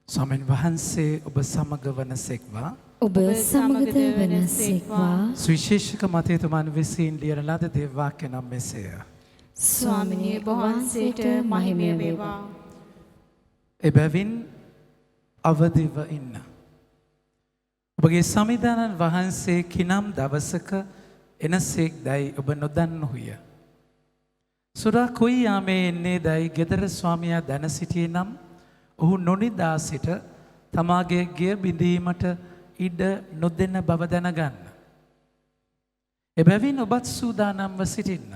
ස්වාමීන් වහන්සේ ඔබ සමග වනසෙක්වා ඔබ සමගද වනසේක්වා. සුවිශේෂක මතයතුමන් විසින් ලියන ලද දේව වාක්‍ය නම් මෙසේය. ස්වාමිනී වහන්සේට මහිමය වේවා. එබැවින් අවදිව ඉන්න. ඔබගේ සමිදානන් වහන්සේ කිනම් දවසක එනසේක් දැයි ඔබ නොදන්නහුය. සුරා කොයි යාමේ එන්නේ දැයි ගෙදර ස්වාමියා දැන සිටියේ නම් ඔහු නොනිදා සිට තමාගේ ගෙය බිඳීමට ඉඩ නොදෙන බව දැනගන්න. එබැවින් ඔබත් සූදානම්ව සිටින්න.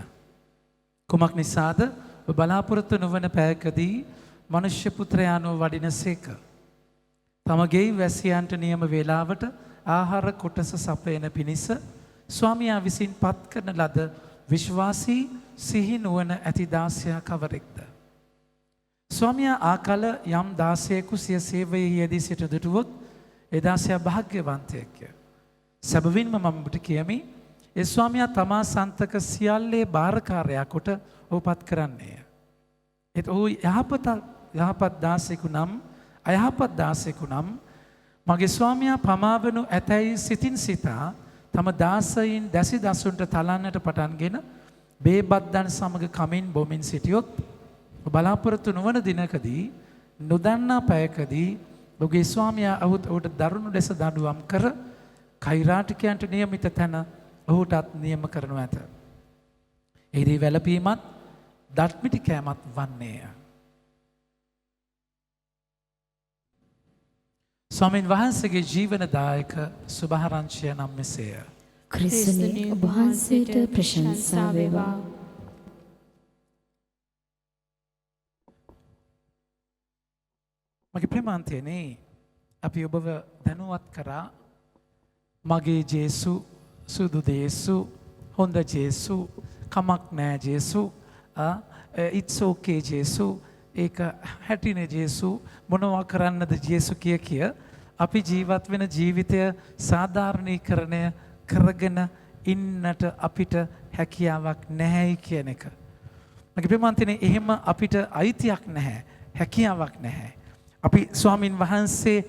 කුමක් නිසාද ඔබ බලාපොරොත්තු නොවන පැයකදී මනුෂ්‍ය පුත්‍රයාණෝ වඩිනසේක. තමගේ වැසියන්ට නියම වේලාවට ආහාර කොටස සපයන පිණිස ස්වාමියා විසින් පත් කරන ලද විශ්වාසී සිහි නුවණ ඇති දාසයා කවරෙක්ද? ස්වාමියා ආකල යම් දාසයෙකු සිය සේවයේ යෙදී සිට දුටුවොත් ඒ දාසයා භාග්‍යවන්තයෙක්ය. සැබවින්ම මම ඔබට කියමි ඒ ස්වාමියා තමා සන්තක සියල්ලේ බාරකාරයා කොට ඔහුපත් කරන්නේය. ඒත් ඔහු යහපත් දාසයෙකු නම් අයහපත් දාසයෙකු නම් මගේ ස්වාමියා පමාවනු ඇතැයි සිතින් සිතා තම දාසයින් දැසි දසුන්ට තලන්නට පටන්ගෙන බේබද්දන් සමග කමින් බොමින් සිටියොත් බලාපොරොත්තු නොවන දිනකදී නොදන්නා පැයකදී ඔහුගේ ස්වාමියා ඔහුට දරුණු ලෙස දඬුවම් කර කෛරාටිකයන්ට නියමිත තැන ඔහුටත් නියම කරනු ඇත. එහිදී වැළපීමත් දත්මිටි කෑමත් වන්නේය. ස්වාමීන් වහන්සේගේ ජීවනදායක සුභාරංචිය නම් මෙසේය. ක්‍රිස්තුනි ඔබ වහන්සේට ප්‍රශංසා වේවා. මගේ ප්‍රේමාන්තයනේ අපි ඔබව දැනුවත් කරා මගේ ජේසු සුදු දේසු හොඳ ජේසු කමක් නෑ ජේසු it's okay ජේසු ඒක හැටිනේ ජේසු මොනවා කරන්නද ජේසු කිය අපි ජීවත් වෙන ජීවිතය සාධාරණීකරණය කරගෙන ඉන්නට අපිට හැකියාවක් නැහැයි කියන එක. මගේ ප්‍රේමාන්තයනේ එහෙම අපිට අයිතියක් නැහැ හැකියාවක් නැහැ. අපි ස්වාමින් වහන්සේ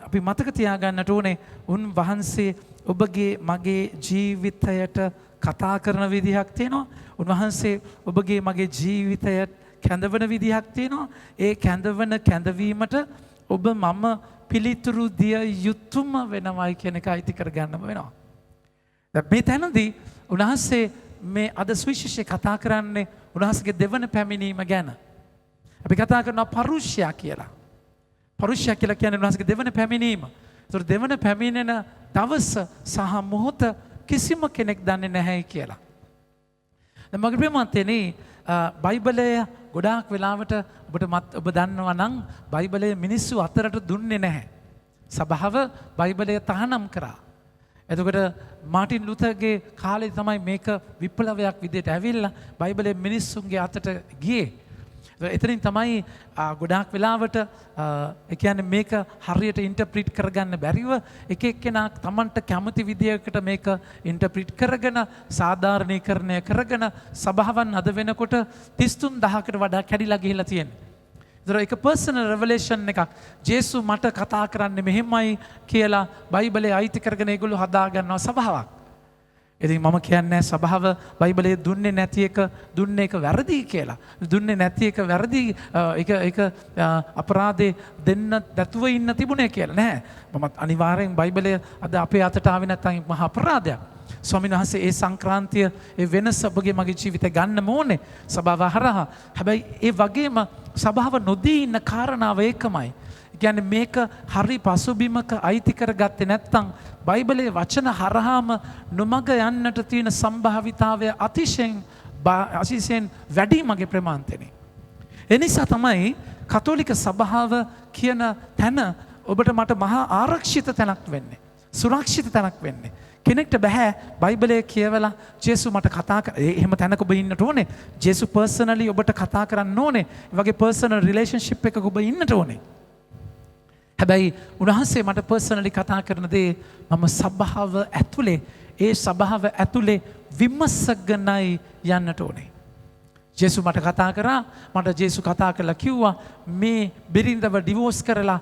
අපි මතක තියාගන්නට ඕනේ උන්වහන්සේ ඔබගේ මගේ ජීවිතයට කතා කරන විදිහක් තියෙනවා. උන්වහන්සේ ඔබගේ මගේ ජීවිතයට කැඳවන විදිහක් තියෙනවා. ඒ කැඳවීමට ඔබ මම පිළිතුරු දිය යුතුම වෙනවයි කියන එක අයිති කරගන්නම වෙනවා. මේ තැනදී උන්වහන්සේ මේ අද සුවිශේෂයෙන් කතා කරන්නේ උන්වහන්සේගේ දෙවන පැමිණීම ගැන. අපි කතා කරනවා පරුෂ්‍යා කියලා. පරුෂ්‍ය කියලා කියන්නේ උන්වහන්සේගේ දෙවන පැමිණීම. ඒතර දෙවන පැමිණෙන දවස සහ මොහොත කිසිම කෙනෙක් දන්නේ නැහැ කියලා. දැන් මගේ ප්‍රේමන්තනේ බයිබලය ගොඩාක් වෙලාවට ඔබ දන්නවා නම් බයිබලය මිනිස්සු අතරට දුන්නේ නැහැ. සභාව බයිබලය තහනම් කරා. එතකොට මාටින් ලුතරගේ කාලේ තමයි මේක විප්ලවයක් විදිහට ඇවිල්ලා බයිබලය මිනිස්සුන්ගේ අතට ගියේ. එතනින් තමයි ගොඩාක් වෙලාවට ඒ කියන්නේ මේක හරියට ඉන්ටර්ප්‍රීට් කරගන්න බැරිව එක එක්කෙනා Tamanට කැමති විදියකට මේක ඉන්ටර්ප්‍රීට් කරගෙන සාධාරණීකරණය කරගෙන සභාවන් අද වෙනකොට 33000කට වඩා කැඩිලා ගිහිලා තියෙනවා. ඒතර ඒක පර්සනල් රෙවලේෂන් එකක්. ජේසු මට කතා කරන්නේ මෙහෙමයි කියලා බයිබලයේ අයිති කරගෙන ඒගොල්ලෝ හදා ගන්නවා සභාවක්. ඉතින් මම කියන්නේ සභාව බයිබලයේ දුන්නේ නැති එක දුන්නේ එක වැරදි කියලා. දුන්නේ නැති එක වැරදි ඒක අපරාධේ දෙන්න නැතුව ඉන්න තිබුණේ කියලා නෑ. මම අනිවාර්යෙන් බයිබලය අද අපේ අතට ආවේ නැත්නම් මහා අපරාධයක්. ස්වාමීන් වහන්සේ ඒ සංක්‍රාන්තිය ඒ වෙනස ඔබගේ මගේ ජීවිතේ ගන්න ඕනේ සභාව හරහා. හැබැයි ඒ වගේම සභාව නොදී ඉන්න කාරණාව ඒකමයි. කියන්නේ මේක හරි පසුබිමක අයිති කරගත්තේ නැත්නම් බයිබලයේ වචන හරහාම නොමග යන්නට තියෙන සම්භාවිතාවය අතිශයින් වැඩි මගේ ප්‍රමාන්තනේ. ඒ නිසා තමයි කතෝලික සභාව කියන තැන ඔබට මට මහා ආරක්ෂිත තැනක් වෙන්නේ. සුරක්ෂිත තැනක් වෙන්නේ. කෙනෙක්ට බෑ බයිබලය කියවලා ජේසු මට කතා එහෙම තැනක ඔබ ඉන්නට ඕනේ. ජේසු පර්සනලි ඔබට කතා කරන්න ඕනේ. ඒ වගේ පර්සනල් රිලේෂන්ෂිප් එකක ඔබ ඉන්නට ඕනේ. හැබැයි උන්වහන්සේ මට පර්සනලි කතා කරන දේ මම සභාව ඇතුලේ විමසගෙනයි යන්නට ඕනේ. ජේසු මට කතා කරා. මට ජේසු කතා කරලා කිව්වා මේ බිරිඳව ඩිවෝස් කරලා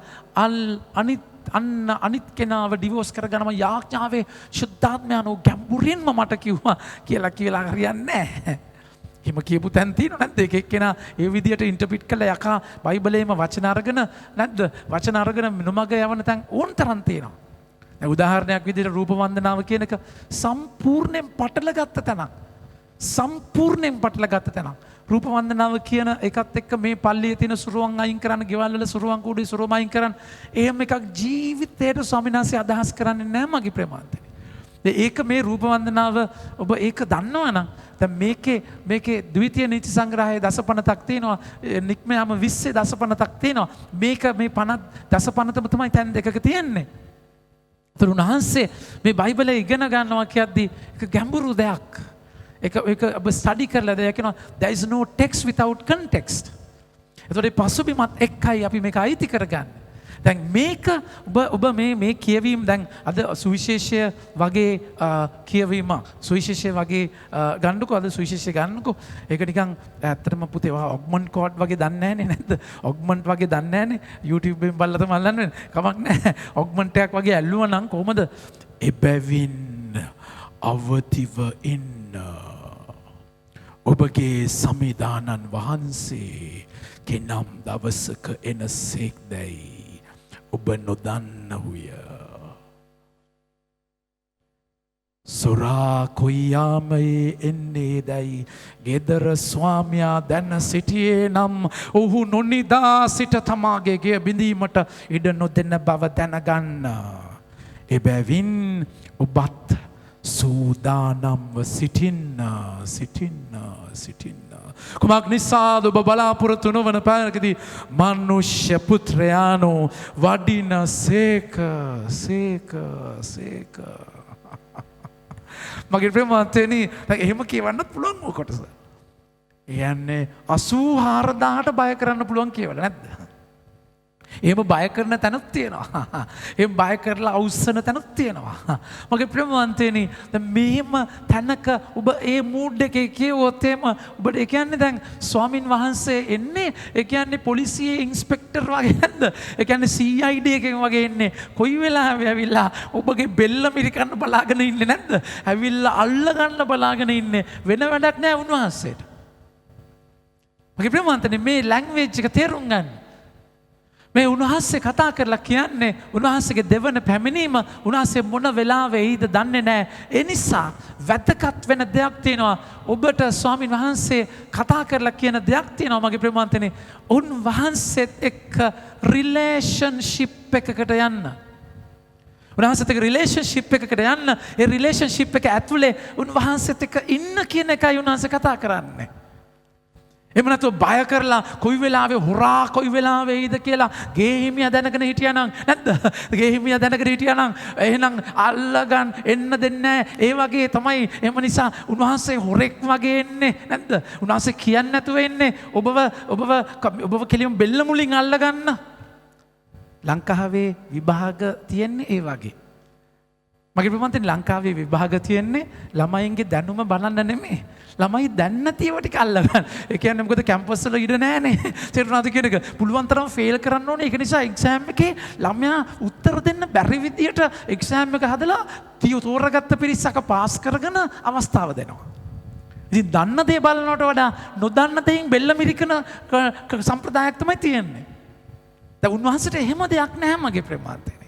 අනිත් කෙනාව ඩිවෝස් කරගන්නම යාඥාවේ ශුද්ධාත්මයන්ෝ ගැඹුරින්ම මට කිව්වා කියලා හරියන්නේ නැහැ. එහෙම කියපු තැන් තියෙනව නැද්ද? එක එක්කෙනා ඒ විදියට ඉන්ටර්ප්‍රිට් කළා යකා බයිබලයේම වචන අරගෙන නැද්ද? වචන අරගෙන නොමග යවන තැන් ඕන තරම් තියෙනවා. දැන් උදාහරණයක් විදියට රූප වන්දනාව කියන එක සම්පූර්ණයෙන් පටලගත්ත තැනක්. සම්පූර්ණයෙන් පටලගත්ත තැනක්. රූප වන්දනාව කියන එකත් එක්ක මේ පල්ලියේ තියෙන සුරුවන් අයින් කරන්න, ගෙවල් වල සුරුවන් කුඩේ සුරුවම අයින් කරන්න. එහෙම එකක් ජීවිතේට ස්වාමීන් වහන්සේ අදහස් කරන්නේ නැහැ මගේ ප්‍රේමාන්තනේ. ඒක මේ රූප වන්දනාව ඔබ ඒක දන්නවනම් දැන් මේකේ ද්විතීය නීති සංග්‍රහයේ දසපනතක් තියෙනවා. නික්මයාම 20 දසපනතක් තියෙනවා. මේක මේ 50 දසපනතම තමයි තැන් දෙකක තියෙන්නේ. උන්වහන්සේ මේ බයිබලය ඉගෙන ගන්නවා කියද්දී ඒක ගැඹුරු දෙයක්. ඒක ඔබ ස්ටඩි කරලා දැක්කනවා there is no text without context. ඒතකොට පසුබිමත් එක්කයි අපි මේක අයිති කරගන්නේ. දැන් මේක ඔබ මේ කියවීම දැන් අද සුවිශේෂය වගේ කියවීම සුවිශේෂය වගේ ගන්නකො අද සුවිශේෂය ගන්නකො ඒක නිකන් ඇත්තටම පුතේ ඔග්මන්ට් කෝඩ් වගේ දන්නේ නැහනේ නේද ඔග්මන්ට් වගේ දන්නේ නැහනේ YouTube එකෙන් බලලා තමයි අල්ලන්නේ කමක් නැහැ ඔග්මන්ට් එකක් වගේ ඇල්ලුවා නම් කොහමද එබැවින් අවතිව ඉන්න ඔබගේ සමිදානන් වහන්සේ කෙනම් දවසක එනසේක්දැයි ඔබ නොදන්නහුය. සොරා කොයියාමයේ එන්නේ දැයි ගෙදර ස්වාමියා දැන සිටියේ නම් ඔහු නොනිදා සිට තමාගේ ගෙය බිඳීමට ඉඩ නොදෙන බව දැනගන්න. එබැවින් ඔබත් සූදානම්ව සිටින්න. කුමක් නිසාද ඔබ බලාපොරොත්තු නොවන පැනකදී මනුෂ්‍ය පුත්‍රයානෝ වඩින සේක. මගේ ප්‍රේමවන්තයනි එහෙම කියවන්නත් පුළුවන් ඕක කොටස. කියන්නේ 84000ට බය කරන්න පුළුවන් කියවල නැද්ද? එහෙම බය කරන තැනක් තියෙනවා. එහෙම බය කරලා අවුස්සන තැනක් තියෙනවා. මගේ ප්‍රේමවන්තයනි දැන් මෙහෙම තැනක ඔබ ඒ මූඩ් එකේ කියවොත් එහෙම ඔබට ඒ කියන්නේ දැන් ස්වාමින් වහන්සේ එන්නේ ඒ කියන්නේ පොලිසියේ ඉන්ස්පෙක්ටර් වගේ නැද්ද? ඒ කියන්නේ CID එකෙන් වගේ එන්නේ. කොයි වෙලාවෙ ඇවිල්ලා ඔබගේ බෙල්ල මිරිකන්න බලාගෙන ඉන්නේ නැද්ද? ඇවිල්ලා අල්ල ගන්න බලාගෙන ඉන්නේ. වෙන වැඩක් නෑ උන්වහන්සේට. මගේ ප්‍රේමවන්තනි මේ ලැන්ග්වේජ් එක තේරුම් ගන්න. මේ උන්වහන්සේ කතා කරලා කියන්නේ උන්වහන්සේගේ දෙවන පැමිණීම උන්වහන්සේ මොන වෙලාවෙයිද දන්නේ නැහැ. ඒ නිසා වැදගත් වෙන දෙයක් තියෙනවා. ඔබට ස්වාමින් වහන්සේ කතා කරලා කියන දෙයක් තියෙනවා මගේ ප්‍රේමවන්තනි. උන්වහන්සේත් එක්ක රිලේෂන්ෂිප් එකකට යන්න. උන්වහන්සේත් එක්ක රිලේෂන්ෂිප් එකකට යන්න. ඒ රිලේෂන්ෂිප් එක ඇතුලේ උන්වහන්සේත් එක්ක ඉන්න කියන එකයි උන්වහන්සේ කතා කරන්නේ. එහෙම නැතුව බය කරලා කොයි වෙලාවෙ හොරා කොයි වෙලාවෙයිද කියලා ගේ හිමියා දැනගෙන හිටියා නම් නැද්ද? ගේ හිමියා දැනගෙන හිටියා නම් එහෙනම් අල්ලගන්න එන්න දෙන්නේ නැහැ. ඒ වගේ තමයි. එහෙම නිසා උන්වහන්සේ හොරෙක් වගේ එන්නේ නැද්ද? උන්වහන්සේ කියන්නේ නැතුව එන්නේ ඔබව කෙලියම් බෙල්ල මුලින් අල්ලගන්න. ලංකාවේ විභාග තියෙන්නේ ඒ වගේ. මගේ ප්‍රමාන්තෙන් ලංකාවේ විභාග තියෙන්නේ ළමයින්ගේ දැනුම බලන්න නෙමෙයි. ළමයි දැන්න තියෙව ටික අල්ලගන්න. ඒ කියන්නේ මොකද කැම්පස් වල ඉඩ නැහැනේ. තේරුණාද කියන එක? පුළුවන් තරම් ෆේල් කරන්න ඕනේ. ඒක නිසා එක්සෑම් එකේ ළමයා උත්තර දෙන්න බැරි විදියට එක්සෑම් එක හදලා තෝරගත්ත පිරිසක පාස් කරගෙන අවස්ථාව දෙනවා. ඉතින් දන්න දේ බලනවට වඩා නොදන්න දෙයින් බෙල්ල මිරිකන සම්ප්‍රදායක් තමයි තියෙන්නේ. දැන් උන්වහන්සේට එහෙම දෙයක් නැහැ මගේ ප්‍රේමාන්තේ.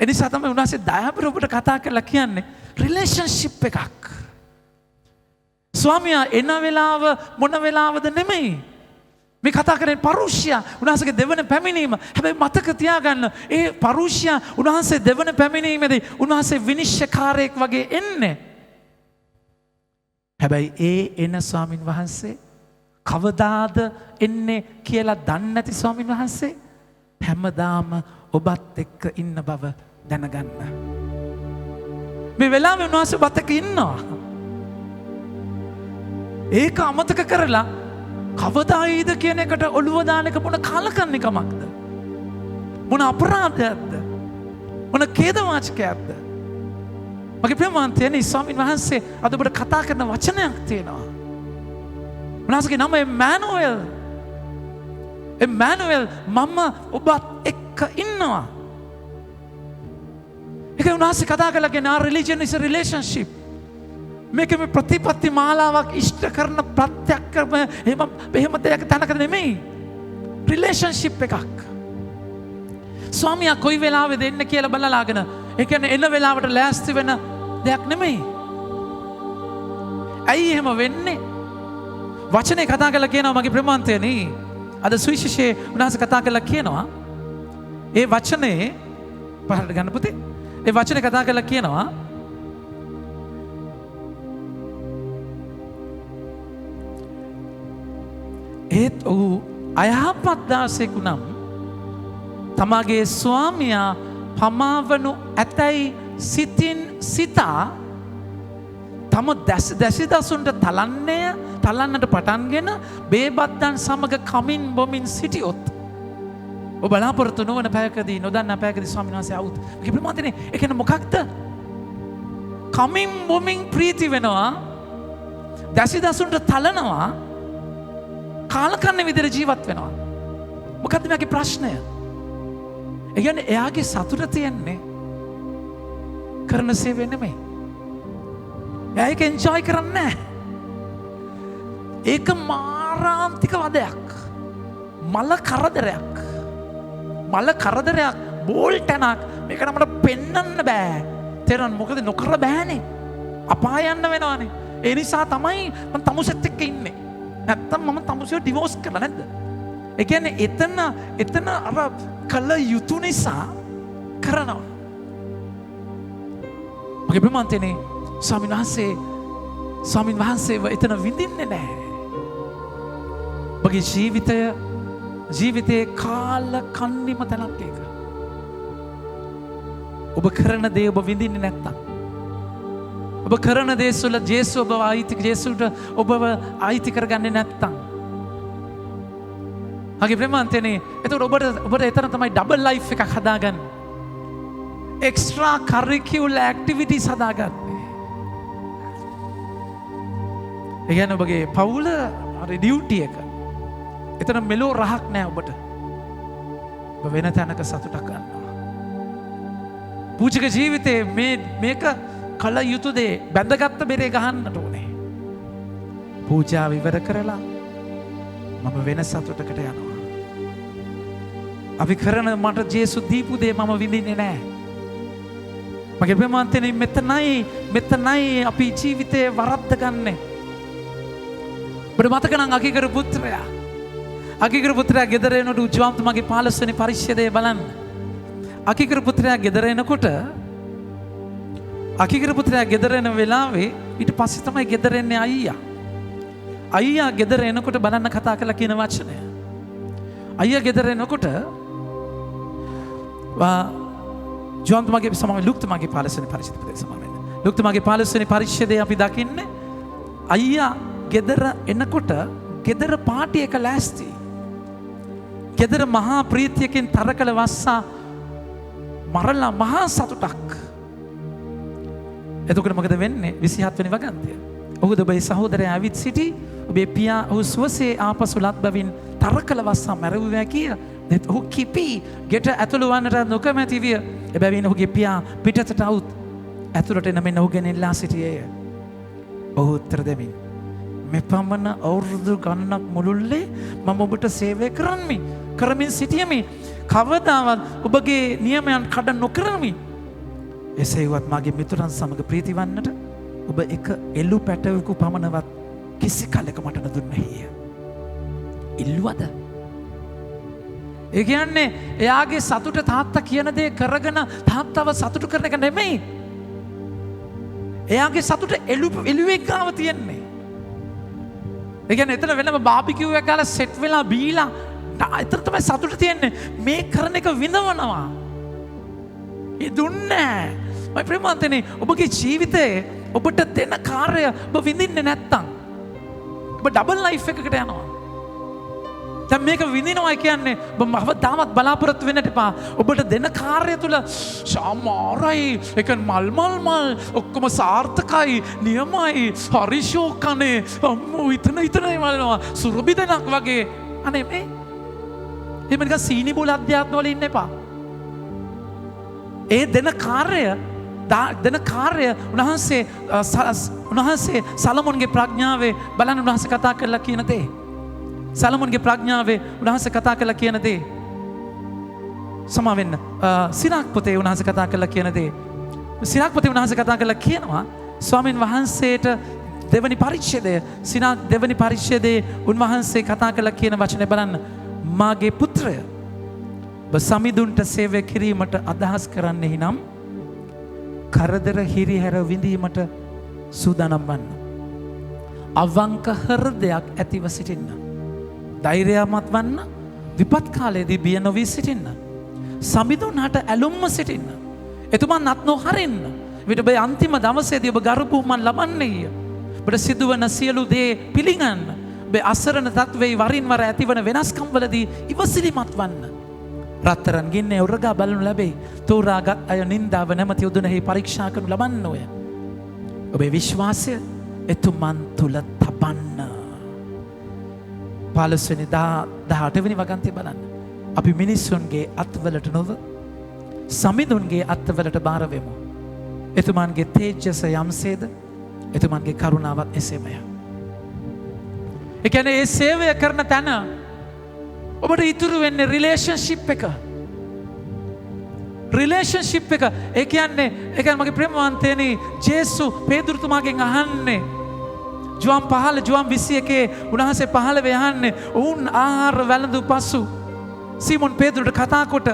එනිසා තමයි උන්වහන්සේ දයාබර ඔබට කතා කරලා කියන්නේ රිලේෂන්ෂිප් එකක්. ස්වාමියා එන වෙලාව මොන වෙලාවද නෙමෙයි. මේ කතා කරන්නේ පරුෂ්‍ය උන්වහන්සේගේ දෙවන පැමිණීම. හැබැයි මතක තියාගන්න ඒ පරුෂ්‍ය උන්වහන්සේ දෙවන පැමිණීමේදී උන්වහන්සේ විනිශ්චයකාරයෙක් වගේ එන්නේ. හැබැයි ඒ එන ස්වාමින් වහන්සේ කවදාද එන්නේ කියලා දන්නේ නැති ස්වාමින් වහන්සේ හැමදාම ඔබත් එක්ක ඉන්න බව දැනගන්න. මේ වෙලාවේ උන්වහන්සේ ඔබත් එක්ක ඉන්නවා. ඒක අමතක කරලා කවදායිද කියන එකට ඔළුව දාන එක මොන කාලකන්ණි කමක්ද? මොන අපරාධයක්ද? මොන ඛේදවාචකයක්ද? මගේ ප්‍රේමවන්තයනි ස්වාමීන් වහන්සේ අද ඔබට කතා කරන වචනයක් තියෙනවා. උන්වහන්සේගේ නම එම්මැනුවෙල්. එම්මැනුවෙල් මම ඔබත් එක්ක ඉන්නවා. ඒක උන්වහන්සේ කතා කළා කියන religion is a relationship. මේක මේ ප්‍රතිපත්ති මාලාවක් ඉෂ්ට කරන ප්‍රත්‍යක්ෂම එහෙම දෙයක් තැනක නෙමෙයි. රිලේෂන්ෂිප් එකක්. ස්වාමියා කොයි වෙලාවෙද එන්න කියලා බලලාගෙන ඒ කියන්නේ එන වෙලාවට ලෑස්ති වෙන දෙයක් නෙමෙයි. ඇයි එහෙම වෙන්නේ? වචනේ කතා කරලා කියනවා මගේ ප්‍රමාන්තයනි. අද සුවිශේෂයේ උන්වහන්සේ කතා කරලා කියනවා ඒ වචනේ පහරට ගන්න පුතේ. ඒ වචනේ කතා කරලා කියනවා ඒත් ඔහු අයහපත් දාසයෙකු නම් තමාගේ ස්වාමියා පමාවනු ඇතැයි සිතින් සිතා තම දැසිදසුන්ට තලන්නට පටන්ගෙන බේබද්දන් සමග කමින් බොමින් සිටියොත් ඔබ බලාපොරොත්තු නොවන පැයකදී නොදන්න පැයකදී ස්වාමීන් වහන්සේ આવුත් මගේ ප්‍රමාණතනේ ඒ කියන්නේ මොකක්ද? කමින් බොමින් ප්‍රීති වෙනවා, දැසිදසුන්ට තලනවා, කාලකන්ණි විදිහට ජීවත් වෙනවා. මොකද්ද මගේ ප්‍රශ්නය? ඒ කියන්නේ එයාගේ සතුට තියන්නේ කරන සේවය නෙමෙයි. එයා ඒක එන්ජොයි කරන්නේ නැහැ. ඒක මාරාන්තික වදයක්. මල කරදරයක්. මල කරදරයක් බෝල් ටනක් මේක නමට පෙන්වන්න බෑ. තේරෙනවද? මොකද නොකර බෑනේ. අපාය යන්න වෙනවානේ. ඒ නිසා තමයි මම තමුසෙත් එක්ක ඉන්නේ. නැත්තම් මම තමුසෙව ඩිවෝස් කරලා නැද්ද? ඒ කියන්නේ එතන අර කල යුතු නිසා කරනවා. මගේ ප්‍රමාන්තනේ ස්වාමීන් වහන්සේව එතන විඳින්නේ නැහැ. මගේ ජීවිතයේ කාල කන්නිම තැනක් ඒක. ඔබ කරන දේ ඔබ විඳින්නේ නැත්තම්, ඔබ කරන දේ වල ජේසුස් ඔබව අයිති කරගන්නේ නැත්තම්, මගේ ප්‍රමාන්තනේ එතකොට ඔබට එතන තමයි ඩබල් ලයිෆ් එකක් හදාගන්න. එක්ස්ට්‍රා කරිකියුලර් ඇක්ටිවිටිස් හදාගන්න. ඒ කියන්නේ ඔබගේ පවුල හරි ඩියුටි එක. එතන මෙලෝ රහක් නෑ ඔබට. ඔබ වෙන තැනක සතුටක් ගන්නවා. පූජක ජීවිතේ මේක කල යුතු දේ බැඳගත්ත බෙරේ ගහන්නට ඕනේ. පූජාව ඉවර කරලා මම වෙන සතුටකට යනවා. අපි කරන මට ජේසුස් දීපු දේ මම විඳින්නේ නෑ. මගේ ප්‍රමාන්තනේ මෙතනයි අපි ජීවිතේ වරද්ද ගන්නෙ. ඔබට මතක නම් අකිකර පුත්‍රයා ගෙදර එනකොට උජ්ජවන්තුමාගේ 15 වෙනි පරිච්ඡේදය බලන්න. අකිකර පුත්‍රයා ගෙදර එනකොට අකිකර පුත්‍රයා ගෙදර එන වෙලාවේ ඊට පස්සේ තමයි ගෙදර එන්නේ අයියා. අයියා ගෙදර එනකොට බලන්න කතා කරලා කියන වචනය. අයියා ගෙදර එනකොට ජෝන්තුමාගේ ලුක්තුමාගේ 15 වෙනි පරිච්ඡේදය සමාවෙන්න. ලුක්තුමාගේ 15 වෙනි පරිච්ඡේදය අපි දකින්නේ අයියා ගෙදර එනකොට ගෙදර පාටි එක ලෑස්ති. ගෙදර මහා ප්‍රීතියකින් තරකල වස්සා මරලා මහා සතුටක්. එතකොට මොකද වෙන්නේ? 27 වෙනි වගන්තිය. ඔහුද ඔබේ සහෝදරයා ඇවිත් සිටි ඔබේ පියා ඔහු සුවසේ ආපසු ලත් බැවින් තරකල වස්සා මැරුවා කිය. ඔහු කිපී ගෙට ඇතුළු වන්නට නොකමැති විය. එබැවින් ඔහුගේ පියා පිටතට આવුත් ඇතුළට එන මෙන්න ඔහු ගෙනෙල්ලා සිටියේය. ඔහු උත්තර දෙමින් මෙපමණ අවුරුදු ගණනක් මුළුල්ලේ මම ඔබට සේවය කරමින් සිටියමි. කවදාවත් ඔබගේ නියමයන් කඩ නොකරමි. එසේවත් මගේ මිතුරන් සමග ප්‍රීති වන්නට ඔබ එක එළු පැටවෙකු පමණවත් කිසි කලක මට නොදුන්නේය. ඉල්ලුවද? ඒ කියන්නේ එයාගේ සතුට තාත්තා කියන දේ කරගෙන තාත්තව සතුටු කරන එක නෙමෙයි. එයාගේ සතුට එළුවෙක් ගාව තියෙන්නේ. ඒ කියන්නේ එතන වෙනම බාබිකියු එකක් ගාලා සෙට් වෙලා බීලා එතන තමයි සතුට තියෙන්නේ. මේ කරන එක විඳවනවා. ඒ දුන්නේ මම ප්‍රේමන්තනේ ඔබගේ ජීවිතේ ඔබට දෙන කාර්ය ඔබ විඳින්නේ නැත්තම් ඔබ ඩබල් ලයිෆ් එකකට යනවා. දැන් මේක විඳිනවා කියන්නේ ඔබ තාමත් බලාපොරොත්තු වෙන්නට එපා. ඔබට දෙන කාර්යය තුල සාමාරයි, ඒක මල් ඔක්කොම සාර්ථකයි, නියමයි, හරිෂෝකනේ, අම්මෝ ඉතනයි මලනවා සුරබිදනක් වගේ. අනේ මේ එහෙම නිකන් සීනි බෝල අධ්‍යාත්ම වල ඉන්න එපා. ඒ දෙන කාර්ය උන්වහන්සේ සලමොන්ගේ ප්‍රඥාවේ බලන්න උන්වහන්සේ කතා කරලා කියන දේ. සලමොන්ගේ ප්‍රඥාවේ උන්වහන්සේ කතා කරලා කියන දේ. සමාවෙන්න සිරාක් පොතේ උන්වහන්සේ කතා කරලා කියන දේ. සිරාක් පොතේ උන්වහන්සේ කතා කරලා කියනවා ස්වාමින් වහන්සේට දෙවනි පරිච්ඡේදය සිරාක් දෙවනි පරිච්ඡේදයේ උන්වහන්සේ කතා කරලා කියන වචනේ බලන්න. මාගේ පුත්‍රය ඔබ සමිඳුන්ට සේවය කිරීමට අදහස් කරන්නේ නම් කරදර හිරිහැර විඳීමට සූදානම් වන්න. අවංක හෘදයක් ඇතිව සිටින්න. ධෛර්යමත් වන්න. විපත් කාලයේදී බිය නොවී සිටින්න. සමිඳුන්හට ඇලුම්ව සිටින්න. එතුමන් අත් නොහරින්න. විට ඔබ අන්තිම දවසේදී ඔබ ගරුබුහුමන් ලබන්නේය. ඔබට සිදුවන සියලු දේ පිළිගන්න. ඔබ අසරණ තත්ත්වයේ වරින් වර ඇතිවන වෙනස්කම් වලදී ඉවසිලිමත් වන්න. රත්තරන් ගින්නේ උරගා බලනු ලැබේ. තෝරාගත් අය නින්දාව නැමැති උදුනෙහි පරීක්ෂා කරනු ලබන්න ඔය. ඔබේ විශ්වාසය එතුමන් තුල තබන්න. 15 වෙනි 18 වෙනි වගන්තිය බලන්න. අපි මිනිස්සුන්ගේ අත්වලට නොව සමිඳුන්ගේ අත්වලට බාර වෙමු. එතුමන්ගේ තේජස යම්සේද එතුමන්ගේ කරුණාවත් එසේමය. ඒ කියන්නේ ඒ සේවය කරන තැන ඔබට ඉතුරු වෙන්නේ රිලේෂන්ෂිප් එක. රිලේෂන්ෂිප් එක. ඒ කියන්නේ මගේ ප්‍රේමවන්තයනි ජේසු පේදුරුතුමාගෙන් අහන්නේ ජුවන් 15 ජුවන් 21 උන්වහන්සේ 15 යහන්නේ ඔවුන් ආහාර වැළඳු පසු සීමොන් පේදුරුට කතා කොට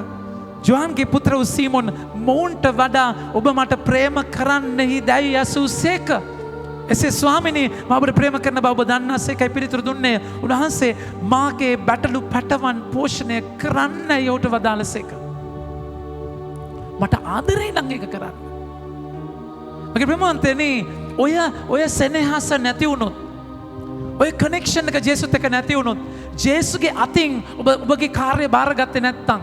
ජුවන්ගේ පුත්‍ර වූ සීමොන් මොවුන්ට වඩා ඔබ මට ප්‍රේම කරන්නෙහි දැයි යසූසේක. එසේ ස්වාමිනී මම ඔබට ප්‍රේම කරන බව ඔබ දන්නාසේකයි පිළිතුරු දුන්නේ. උන්වහන්සේ මාගේ බැටළු පැටවන් පෝෂණය කරන්න යෝට වදාළසේක. මට ආදරේ නම් ඒක කරන්න. මගේ ප්‍රේමවන්තයනි ඔය සෙනෙහස නැති වුණොත් ඔය කනෙක්ෂන් එක ජේසුත් එක්ක නැති වුණොත් ජේසුගේ අතින් ඔබගේ කාර්යය බාරගත්තේ නැත්තම්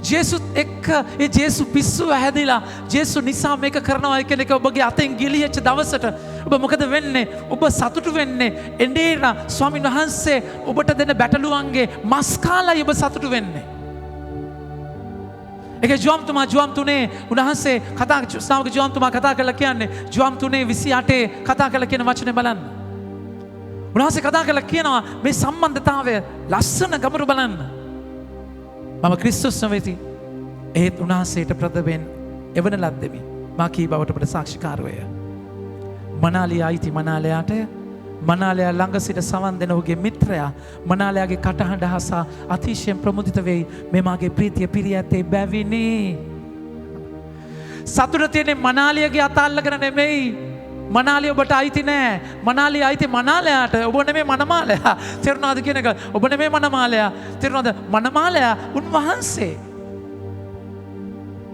ජේසුත් එක්ක ඒ ජේසු පිස්සුව හැදිලා ජේසු නිසා මේක කරනවා කියන එක ඔබගේ අතෙන් ගිලිහෙච්ච දවසට ඔබ මොකද වෙන්නේ? ඔබ සතුටු වෙන්නේ එඬේන ස්වාමීන් වහන්සේ ඔබට දෙන බැටළුවන්ගේ මස් කාලයි ඔබ සතුටු වෙන්නේ. ඒක ජුවම්තුමා ජුවම් 3 උන්වහන්සේ ශ්‍රාවක ජුවම්තුමා කතා කරලා කියන්නේ ජුවම් 3:28 කතා කරලා කියන වචනේ බලන්න. උන්වහන්සේ කතා කරලා කියනවා මේ සම්බන්ධතාවය ලස්සන ගමරු බලන්න. මම ක්‍රිස්තුස් නොවේති. ඒත් උන්වහන්සේට ප්‍රථමයෙන් එවන ලද්දෙමි. මා කී බවට ඔබට සාක්ෂිකාරවය. මනාලිය අයිති මනාලයාට මනාලයා ළඟ සිට සවන් දෙන ඔහුගේ මිත්‍රයා මනාලයාගේ කටහඬ අසා අතිශයින් ප්‍රමුදිත වෙයි. මේ මාගේ ප්‍රීතිය පිරී ඇත්තේ බැවිනි. සතුට තියෙන්නේ මනාලියගේ අත අල්ලගෙන නෙමෙයි. මනාලිය ඔබට අයිති නෑ. මනාලිය අයිති මනාලයාට. ඔබ නෙමෙයි මනමාලයා. තේරුණාද කියන එක? ඔබ නෙමෙයි මනමාලයා. තේරුණාද? මනමාලයා උන්වහන්සේ.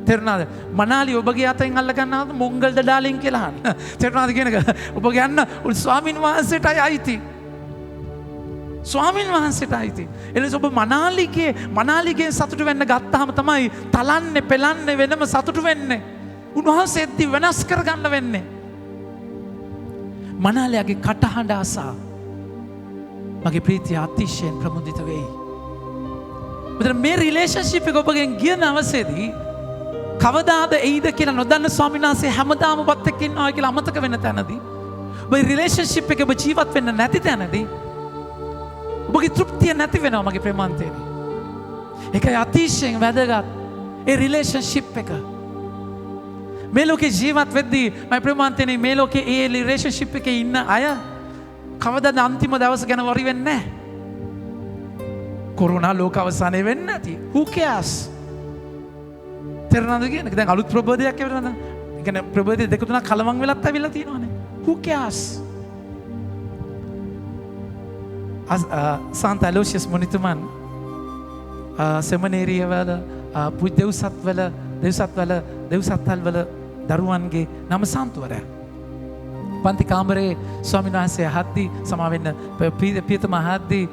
තේරුණාද? මනාලිය ඔබගේ අතෙන් අල්ල ගන්නවද මොංගල් ඩාලින් කියලා අහන්න. තේරුණාද කියන එක? ඔබ ගන්න ස්වාමින් වහන්සේටයි අයිති. ස්වාමින් වහන්සේට අයිති. එලෙස ඔබ මනාලිගේ සතුට වෙන්න ගත්තාම තමයි තලන්නේ පෙලන්නේ වෙනම සතුට වෙන්නේ. උන්වහන්සේත් වෙනස් කරගන්න වෙන්නේ. මනාලයාගේ කටහඬ අසා මගේ ප්‍රීතිය අතිශයින් ප්‍රමුදිත වෙයි. මෙතන මේ රිලේෂන්ෂිප් එක ඔබගෙන් ගිය දවසේදී කවදාද එයිද කියලා නොදන්න ස්වාමීන් වහන්සේ හැමදාම ඔබත් එක්ක ඉන්නවා කියලා අමතක වෙන තැනදී ඔබ රිලේෂන්ෂිප් එක ඔබ ජීවත් වෙන්න නැති තැනදී ඔබගේ තෘප්තිය නැති වෙනවා මගේ ප්‍රේමන්තයනි. ඒකයි අතිශයින් වැදගත් ඒ රිලේෂන්ෂිප් එක. මේ ලෝකේ ජීවත් වෙද්දී මම ප්‍රේමන්තයනි මේ ලෝකේ ඒ රිලේෂන්ෂිප් එකේ ඉන්න අය කවදාද අන්තිම දවස ගැන වරි වෙන්නේ නැහැ. කොරෝනා ලෝක අවසානයේ වෙන්නේ නැති. Who cares? තේරුණාද කියන්නේ? දැන් අලුත් ප්‍රබෝධයක් එවනද? ඒ කියන්නේ ප්‍රබෝධය දෙක තුනක් කලවම් වෙලත් ඇවිල්ලා තියෙනවානේ. Who cares? Santa Aloysius මුනිතුමන් සෙමිනේරිය වල දෙව්සත්වල දරුවන්ගේ නම සාන්තුවරයා. පන්ති කාමරේ ස්වාමීන් වහන්සේ අහද්දී සමාවෙන්න පියතුමා අහද්දී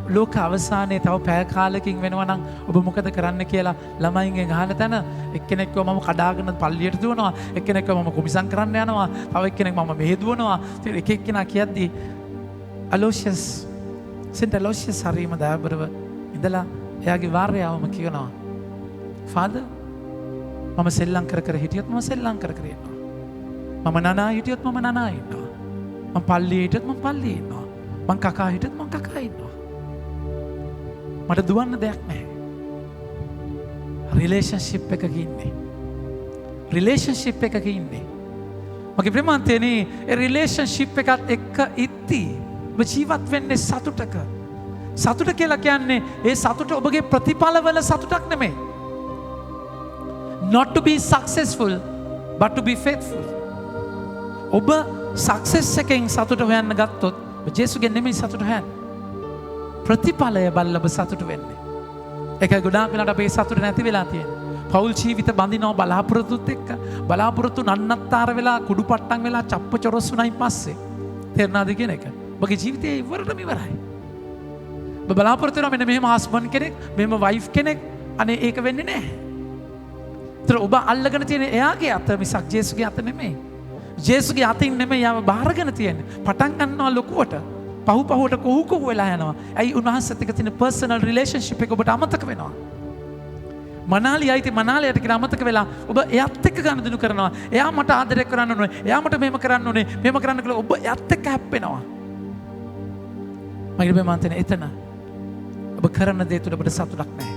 ලෝක අවසානයේ තව පැය කාලෙකින් වෙනවා නම් ඔබ මොකද කරන්න කියලා ළමයින්ගෙන් අහන තැන එක්කෙනෙක්ව මම කඩාගෙන පල්ලියට දුවනවා, එක්කෙනෙක්ව මම කොමිසම් කරන්න යනවා, තව එක්කෙනෙක් මම මෙහෙ දුවනවා. ඉතින් එක එක්කෙනා කියද්දී අලෝෂියස් සෙන්ට් අලෝෂියස් හරීම දයාබරව ඉඳලා එයාගේ වාර්යාවම කියනවා, ෆාදර් මම සෙල්ලම් කර කර හිටියොත් මම සෙල්ලම් කර කර ඉන්නවා. මම නනා හිටියොත් මම නනා ඉන්නවා. මම පල්ලියේ හිටියොත් මම පල්ලියේ ඉන්නවා. මං කකා හිටියොත් මං කකා ඉන්නවා. මට දුවන්න දෙයක් නැහැ. රිලේෂන්ෂිප් එකක ඉන්නේ. රිලේෂන්ෂිප් එකක ඉන්නේ. මගේ ප්‍රේමන්තයනි, ඒ රිලේෂන්ෂිප් එකත් එක්ක ඉද්දී ඔබ ජීවත් වෙන්නේ සතුටක. සතුට කියලා කියන්නේ ඒ සතුට ඔබගේ ප්‍රතිඵලවල සතුටක් නෙමෙයි. Not to be successful but to be faithful. ඔබ සක්සස් එකෙන් සතුට හොයන්න ගත්තොත් ජේසුගෙන් නෙමෙයි සතුට හොයන්නේ. ප්‍රතිඵලය බලලා ඔබ සතුට වෙන්නේ. ඒකයි ගොඩාක් වෙලාවට අපේ සතුට නැති වෙලා තියෙන්නේ. පෞල් ජීවිත බඳිනවා බලාපොරොත්තුත් එක්ක. බලාපොරොත්තු නන්නත්තර වෙලා කුඩු පට්ටම් වෙලා චප්ප චොරොස් වුණයින් පස්සේ තේරෙනවද කියන එක? ඔබගේ ජීවිතේ ඉවරටම ඉවරයි. ඔබ බලාපොරොත්තු වෙනවා මෙන්න මෙහෙම හස්බන්ඩ් කෙනෙක්, මෙහෙම වයිෆ් කෙනෙක්. අනේ ඒක වෙන්නේ නැහැ. ඒතර ඔබ අල්ලගෙන තියෙන එයාගේ අත මිසක් ජේසුගේ අත නෙමෙයි. ජේසුගේ අතින් නෙමෙයි යාව බාරගෙන තියෙන්නේ. පටන් ගන්නවා ලොකුවට. පහුවට කොහු වෙලා යනවා. ඇයි උන්වහන්සේත් එක්ක තියෙන පර්සනල් රිලේෂන්ෂිප් එක ඔබට අමතක වෙනවා. මනාලි අයිති මනාලයට කියලා අමතක වෙලා ඔබ එයාත් එක්ක ගනුදෙනු කරනවා. එයා මට ආදරය කරන්න ඕනේ. එයා මට මෙහෙම කරන්න ඕනේ. මෙහෙම කරන්න කියලා ඔබ එයාත් එක්ක හැප්පෙනවා. මගේ ප්‍රේමන්තනේ එතන ඔබ කරන දේ තුල ඔබට සතුටක් නැහැ.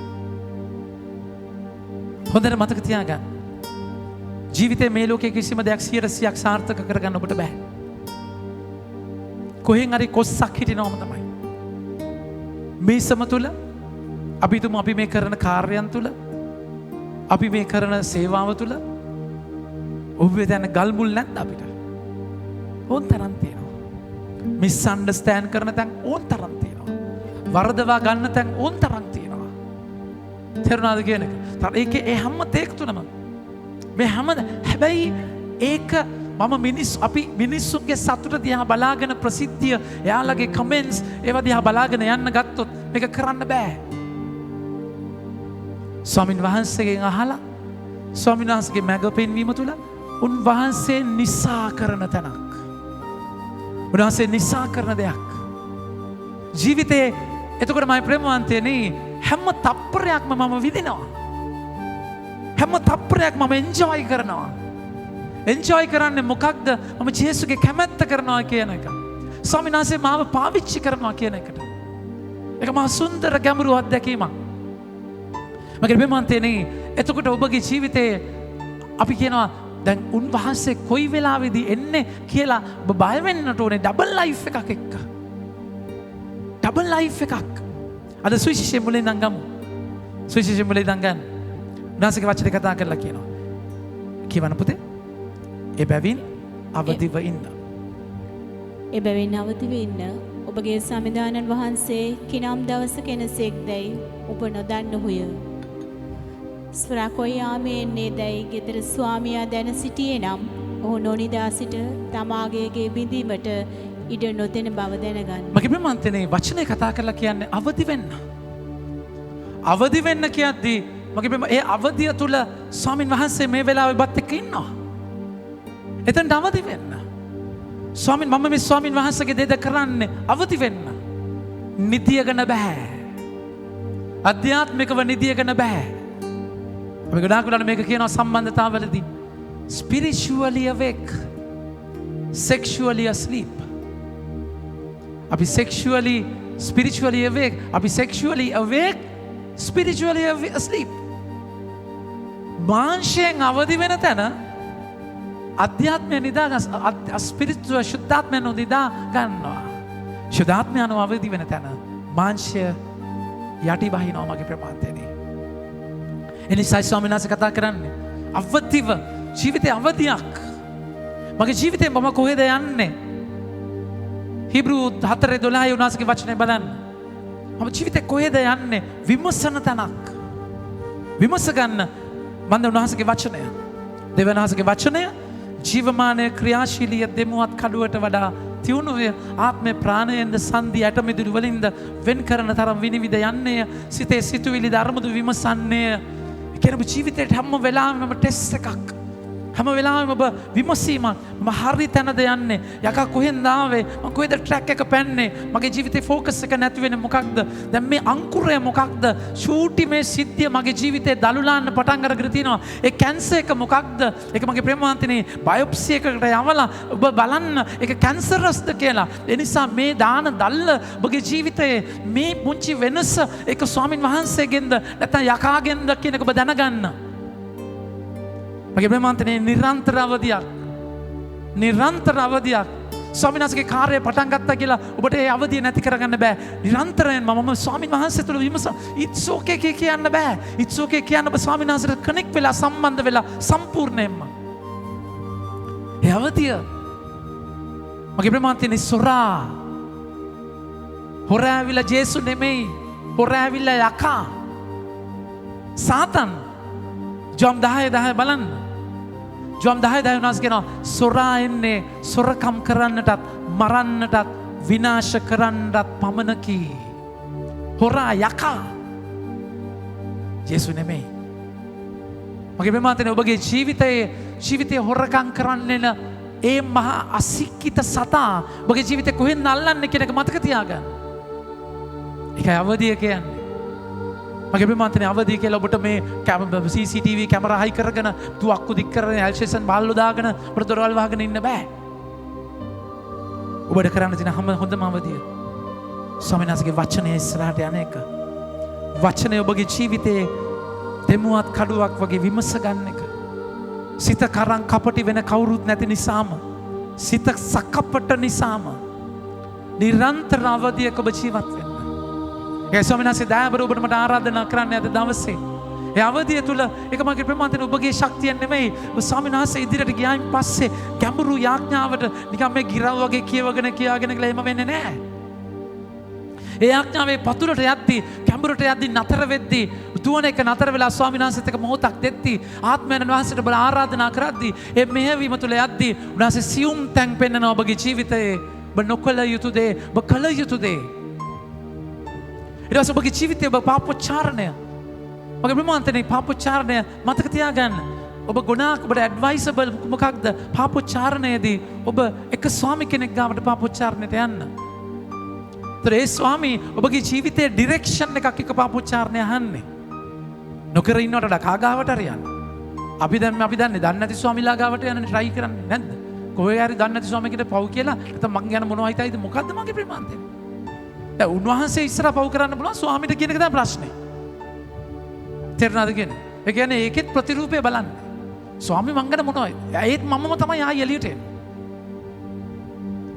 හොඳට මතක තියාගන්න. ජීවිතේ මේ ලෝකයේ කිසිම දෙයක් 100%ක් සාර්ථක කරගන්න ඔබට බෑ. කොහෙන් හරි කොස්සක් හිටිනවම තමයි. මේ සම තුල අපි තුමු අපි මේ කරන කාර්යයන් තුල අපි මේ කරන සේවාව තුල ඔබ දැන ගල් මුල් නැද්ද අපිට? ඕන් තරම් තියෙනවා. මිස් අන්ඩර්ස්ටෑන්ඩ් කරන තැන් ඕන් තරම් තියෙනවා. වරදවා ගන්න තැන් ඕන් තරම් තියෙනවා. තේරුණාද කියන එක? ඒකේ ඒ හැම තේක් තුනම මේ හැම හැබැයි ඒක මම අපි මිනිස්සුන්ගේ සතුට දිහා බලාගෙන ප්‍රසිද්ධිය එයාලගේ කමෙන්ට්ස් ඒවා දිහා බලාගෙන යන්න ගත්තොත් මේක කරන්න බෑ. ස්වාමින් වහන්සේගෙන් අහලා ස්වාමින් වහන්සේගේ මඟ පෙන්වීම තුළ උන්වහන්සේ නිසා කරන තැනක්. උන්වහන්සේ නිසා කරන දෙයක්. ජීවිතේ එතකොට මයි ප්‍රේමවන්තයනි හැම තප්පරයක්ම මම විඳිනවා. හැම තප්පරයක් මම එන්ජොයි කරනවා. එන්ජොයි කරන්නේ මොකක්ද? මම ජේසුගේ කැමැත්ත කරනවා කියන එක. ස්වාමීන් වහන්සේ මාව පාවිච්චි කරනවා කියන එකට. ඒක මහා සුන්දර ගැඹුරු අත්දැකීමක්. මගේ ප්‍රේමන්තයනි එතකොට ඔබගේ ජීවිතේ අපි කියනවා දැන් උන්වහන්සේ කොයි වෙලාවෙදී එන්නේ කියලා ඔබ බය වෙන්නට ඕනේ ඩබල් ලයිෆ් එකක් එක්ක. ඩබල් ලයිෆ් එකක්. අද සුවිශේෂයෙන් මුලින් ඉඳන් ගමු. සුවිශේෂයෙන් මුලින් ඉඳන් ගන්න. උන්වහන්සේගේ වචනේ කතා කරලා කියනවා. කියවන පුතේ එබැවින් අවදිව ඉන්න. එබැවින් අවදිව ඉන්න. ඔබගේ සමිදානන් වහන්සේ කිනම් දවසක එනසේක් දැයි ඔබ නොදන්නහුය. ස්වරකොයාමේ එන්නේ දැයි ගෙදර ස්වාමියා දැන සිටියේ නම් ඔහු නොනිදා සිට තමාගේගේ බිඳීමට ඉඩ නොදෙන බව දැනගන්න. මගේ ප්‍රේමන්තනේ වචනේ කතා කරලා කියන්නේ අවදි වෙන්න. අවදි වෙන්න කියද්දී මගේ ප්‍රේම ඒ අවදිය තුල ස්වාමින් වහන්සේ මේ වෙලාවේ බත් එක්ක ඉන්නවා. එතනට අවදි වෙන්න. ස්වාමින් මම මේ ස්වාමින් වහන්සේගේ දේද කරන්නේ අවදි වෙන්න. නිදියගෙන බෑ. අධ්‍යාත්මිකව නිදියගෙන බෑ. අපි ගොඩාක් වෙලාවට මේක කියනවා සම්බන්ධතාවවලදී spiritually awake sexually asleep. අපි spiritually awake අපි sexually awake spiritually asleep. මාංශයෙන් අවදි වෙන තැන අධ්‍යාත්මය නිදා ස්පිරිචුවල් ශුද්ධාත්මය නිදා ගන්නවා. ශුද්ධාත්මය අවදි වෙන තැන මාංශය යටි බහිනවා මගේ ප්‍රමාන්තයනේ. එනිසා ස්වාමීන් වහන්සේ කතා කරන්නේ අවදිව ජීවිතේ අවදියක්. මගේ ජීවිතේ මම කොහෙද යන්නේ? හිබ්‍රු 4:12 උන්වහන්සේගේ වචනේ බලන්න. මම ජීවිතේ කොහෙද යන්නේ? විමසන තැනක්. විමස ගන්න මන්ද උන්වහන්සේගේ වචනය. දෙවියන් වහන්සේගේ වචනය ජීවමාන ක්‍රියාශීලී දෙමුවත් කඩුවට වඩා තියුණුවේ ආත්මේ ප්‍රාණයෙන්ද සන්ධි ඇටමිදුළු වලින්ද වෙන් කරන තරම් විනිවිද යන්නේ සිතේ සිතුවිලි ධර්මදු විමසන්නේ කියන ඔබ ජීවිතේට හැම වෙලාවෙම ටෙස්ට් එකක් හැම වෙලාවෙම ඔබ විමසීමක් මම හරි තැනද යන්නේ යකා කොහෙන්ද ආවේ මම කොහෙද ට්‍රැක් එක පැන්නේ මගේ ජීවිතේ ફોකස් එක නැති වෙන්නේ මොකක්ද දැන් මේ අංකුරය මොකක්ද ෂූටි මේ සිද්ධිය මගේ ජීවිතේ දලුලාන්න පටන් අරගෙන තිනවා ඒ කැන්සර් එක මොකක්ද ඒක මගේ ප්‍රේමවන්තනේ බයොප්සි එකකට යවලා ඔබ බලන්න ඒක කැන්සරස්ද කියලා ඒ නිසා මේ දාන දැල්ල ඔබගේ ජීවිතේ මේ පුංචි වෙනස ඒක ස්වාමින් වහන්සේගෙන්ද නැත්නම් යකාගෙන්ද කියන එක ඔබ දැනගන්න මගේ ප්‍රේමවන්තනේ නිරන්තර අවධියක් ස්වාමීන් වහන්සේගේ කාර්යය පටන් ගත්තා කියලා ඔබට ඒ අවධිය නැති කරගන්න බෑ නිරන්තරයෙන්ම මම ස්වාමීන් වහන්සේ තුළ විමස it's okay කියන්න බෑ it's okay කියන්න ඔබ ස්වාමීන් වහන්සේට කනෙක්ට් වෙලා සම්බන්ධ වෙලා සම්පූර්ණයෙන්ම ඒ අවධිය මගේ ප්‍රේමවන්තනේ හොරා ඇවිල්ලා ජේසු නෙමෙයි හොරා ඇවිල්ලා යකා සාතන් ජොම් 10 බලන්න ජොම් 10 උනාස් කියනවා සොරා එන්නේ සොරකම් කරන්නටත් මරන්නටත් විනාශ කරන්නටත් පමණකි හොරා යකා ජේසු නෙමෙයි මගේ ප්‍රේමවන්තනේ ඔබගේ ජීවිතයේ හොරකම් කරන්නේ ඒ මහා අසික්කිත සතා ඔබගේ ජීවිතේ කොහෙන්ද අල්ලන්නේ කියන එක මතක තියාගන්න ඒකයි අවදිය කියන්නේ මගේ ප්‍රේමවන්තනේ අවදිය කියලා ඔබට මේ CCTV කැමරා හයි කරගෙන තුවක්කු දික් කරගෙන ඇල්ෂේසන් බාල්ලු දාගෙන ඔබට දොරවල් වහගෙන ඉන්න බෑ ඔබට කරන්න තියෙන හොඳම අවදිය ස්වාමීන් වහන්සේගේ වචනය ඉස්සරහට යන එක වචනය ඔබගේ ජීවිතේ දෙමුවත් කඩුවක් වගේ විමස ගන්න එක සිත කරන් කපටි වෙන කවුරුත් නැති නිසාම සිත සකපට නිසාම නිරන්තර අවදියක ඔබ ජීවත් වෙන්න ඒ ස්වාමීන් වහන්සේ දයාබර ඔබට මට ආරාධනා කරන්න අද දවසේ ඒ අවදිය තුල ඒක මගේ ප්‍රේමවන්තනේ ඔබගේ ශක්තිය නෙමෙයි ඔබ ස්වාමීන් වහන්සේ ඉදිරියට ගියායින් පස්සේ ගැඹුරු යාඥාවට නිකන් මේ ගිරව් වගේ කියවගෙන කියාගෙන කියලා එහෙම වෙන්නේ නැහැ ඒ යාඥාවේ පතුලට යද්දී ගැඹුරට යද්දී නතර වෙද්දී තුවන එක නතර වෙලා ස්වාමීන් වහන්සේත් එක්ක මොහොතක් දෙද්දී ආත්මයන් වහන්සේට බල ආරාධනා කරද්දී ඒ මෙහෙවීම තුල යද්දී උන්වහන්සේ සියුම් තැන් පෙන්වනවා ඔබගේ ජීවිතයේ ඔබ නොකළ යුතු දේ ඔබ කළ යුතු දේ ඊට පස්සේ ඔබගේ ජීවිතයේ ඔබ පාපෝච්චාරණය මගේ ප්‍රේමවන්තනේ පාපෝච්චාරණය මතක තියාගන්න ඔබ ගුණාක් ඔබට ඇඩ්වයිසබල් මොකක්ද පාපෝච්චාරණයේදී ඔබ එක ස්වාමි කෙනෙක් ගාවට පාපෝච්චාරණයට යන්න ඒ ස්වාමී ඔබගේ ජීවිතයේ ඩිරෙක්ෂන් එකක් එක පාපෝච්චාරණය අහන්නේ නොකර ඉන්නවට වඩා කාගාවට හරි යන්න අපි දන්නේ දන්නේ නැති ස්වාමිලා ගාවට යන්න try කරන්නේ නැද්ද කොහේ හරි දන්නේ නැති ස්වාමී කෙනෙක් පව් කියලා නැත්නම් මං ගැන මොනවා හිතයිද මොකද්ද මගේ ප්‍රේමවන්තනේ දැන් උන්වහන්සේ ඉස්සරහ පව් කරන්න පුළුවන් ස්වාමීට කියන එක තමයි ප්‍රශ්නේ තේරුණාද කියන්නේ ඒ කියන්නේ ඒකෙත් ප්‍රතිරූපය බලන්න ස්වාමී මං ගැන මොනවද ඒත් මමම තමයි ආයෙ එළියට එන්නේ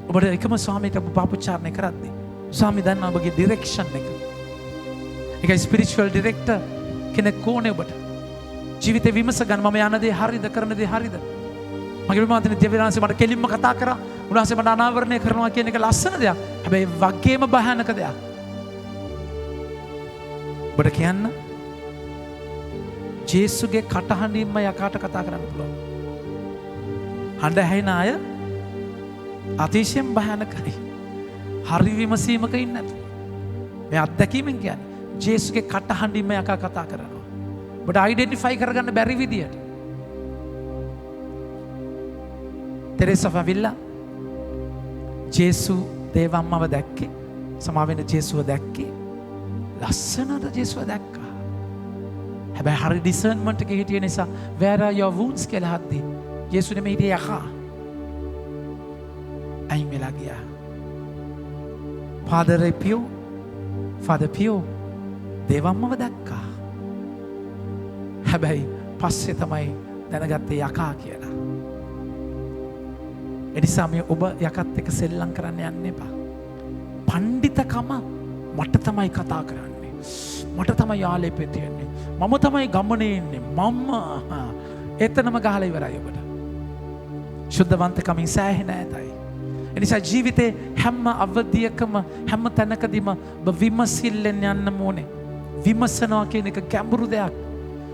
ඔබට එකම ස්වාමීට පාපෝච්චාරණය කරද්දී ස්වාමී දන්නා ඔබගේ ඩිරෙක්ෂන් එක ඒකයි ස්පිරිචුවල් ඩිරෙක්ටර් කෙනෙක් ඕනේ ඔබට ජීවිතේ විමස ගන්න මම යන දේ හරිද කරන දේ හරිද මගේ ප්‍රේමවන්තනේ දෙවියන්සේ මට කෙලින්ම කතා කරා උන්වහන්සේ මට අනාවරණය කරනවා කියන එක ලස්සන දෙයක් හැබැයි වගේම භයානක දෙයක් ඔබට කියන්න ජේසුගේ කටහඬින්ම යකාට කතා කරන්න පුළුවන් හඬ ඇහෙන අය අතිශයින් භයානකයි හරි විමසීමක ඉන්න නැතු මේ අත්දැකීමෙන් කියන්නේ ජේසුගේ කටහඬින්ම යකා කතා කරනවා ඔබට අයිඩෙන්ටිෆයි කරගන්න බැරි විදියට තෙරේසා ඇවිල්ලා ජේසු දේවම්මව දැක්කේ සමාවෙන්න ජේසුව දැක්කේ ලස්සනට ජේසුව දැක්කා හැබැයි හරි ඩිසර්න්මන්ට් එකේ හිටිය නිසා where are your wounds කියලා හද්දී ජේසු නෙමෙයි හිටියේ යකා අයින් වෙලා ගියා Father Pio දේවම්මව දැක්කා හැබැයි පස්සේ තමයි දැනගත්තේ යකා කියලා එනිසා මේ ඔබ යකත් එක්ක සෙල්ලම් කරන්න යන්න එපා පඬිතකම මට තමයි කතා කරන්නේ මට තමයි යාළේ තියෙන්නේ මම තමයි ගමනේ ඉන්නේ මම එතනම ගහලා ඉවරයි ඔබට ශුද්ධවන්තකමින් සෑහෙන ඈතයි එනිසා ජීවිතේ හැම අවධියකම හැම තැනකදීම ඔබ විමසිල්ලෙන් යන්න ඕනේ විමසනවා කියන එක ගැඹුරු දෙයක්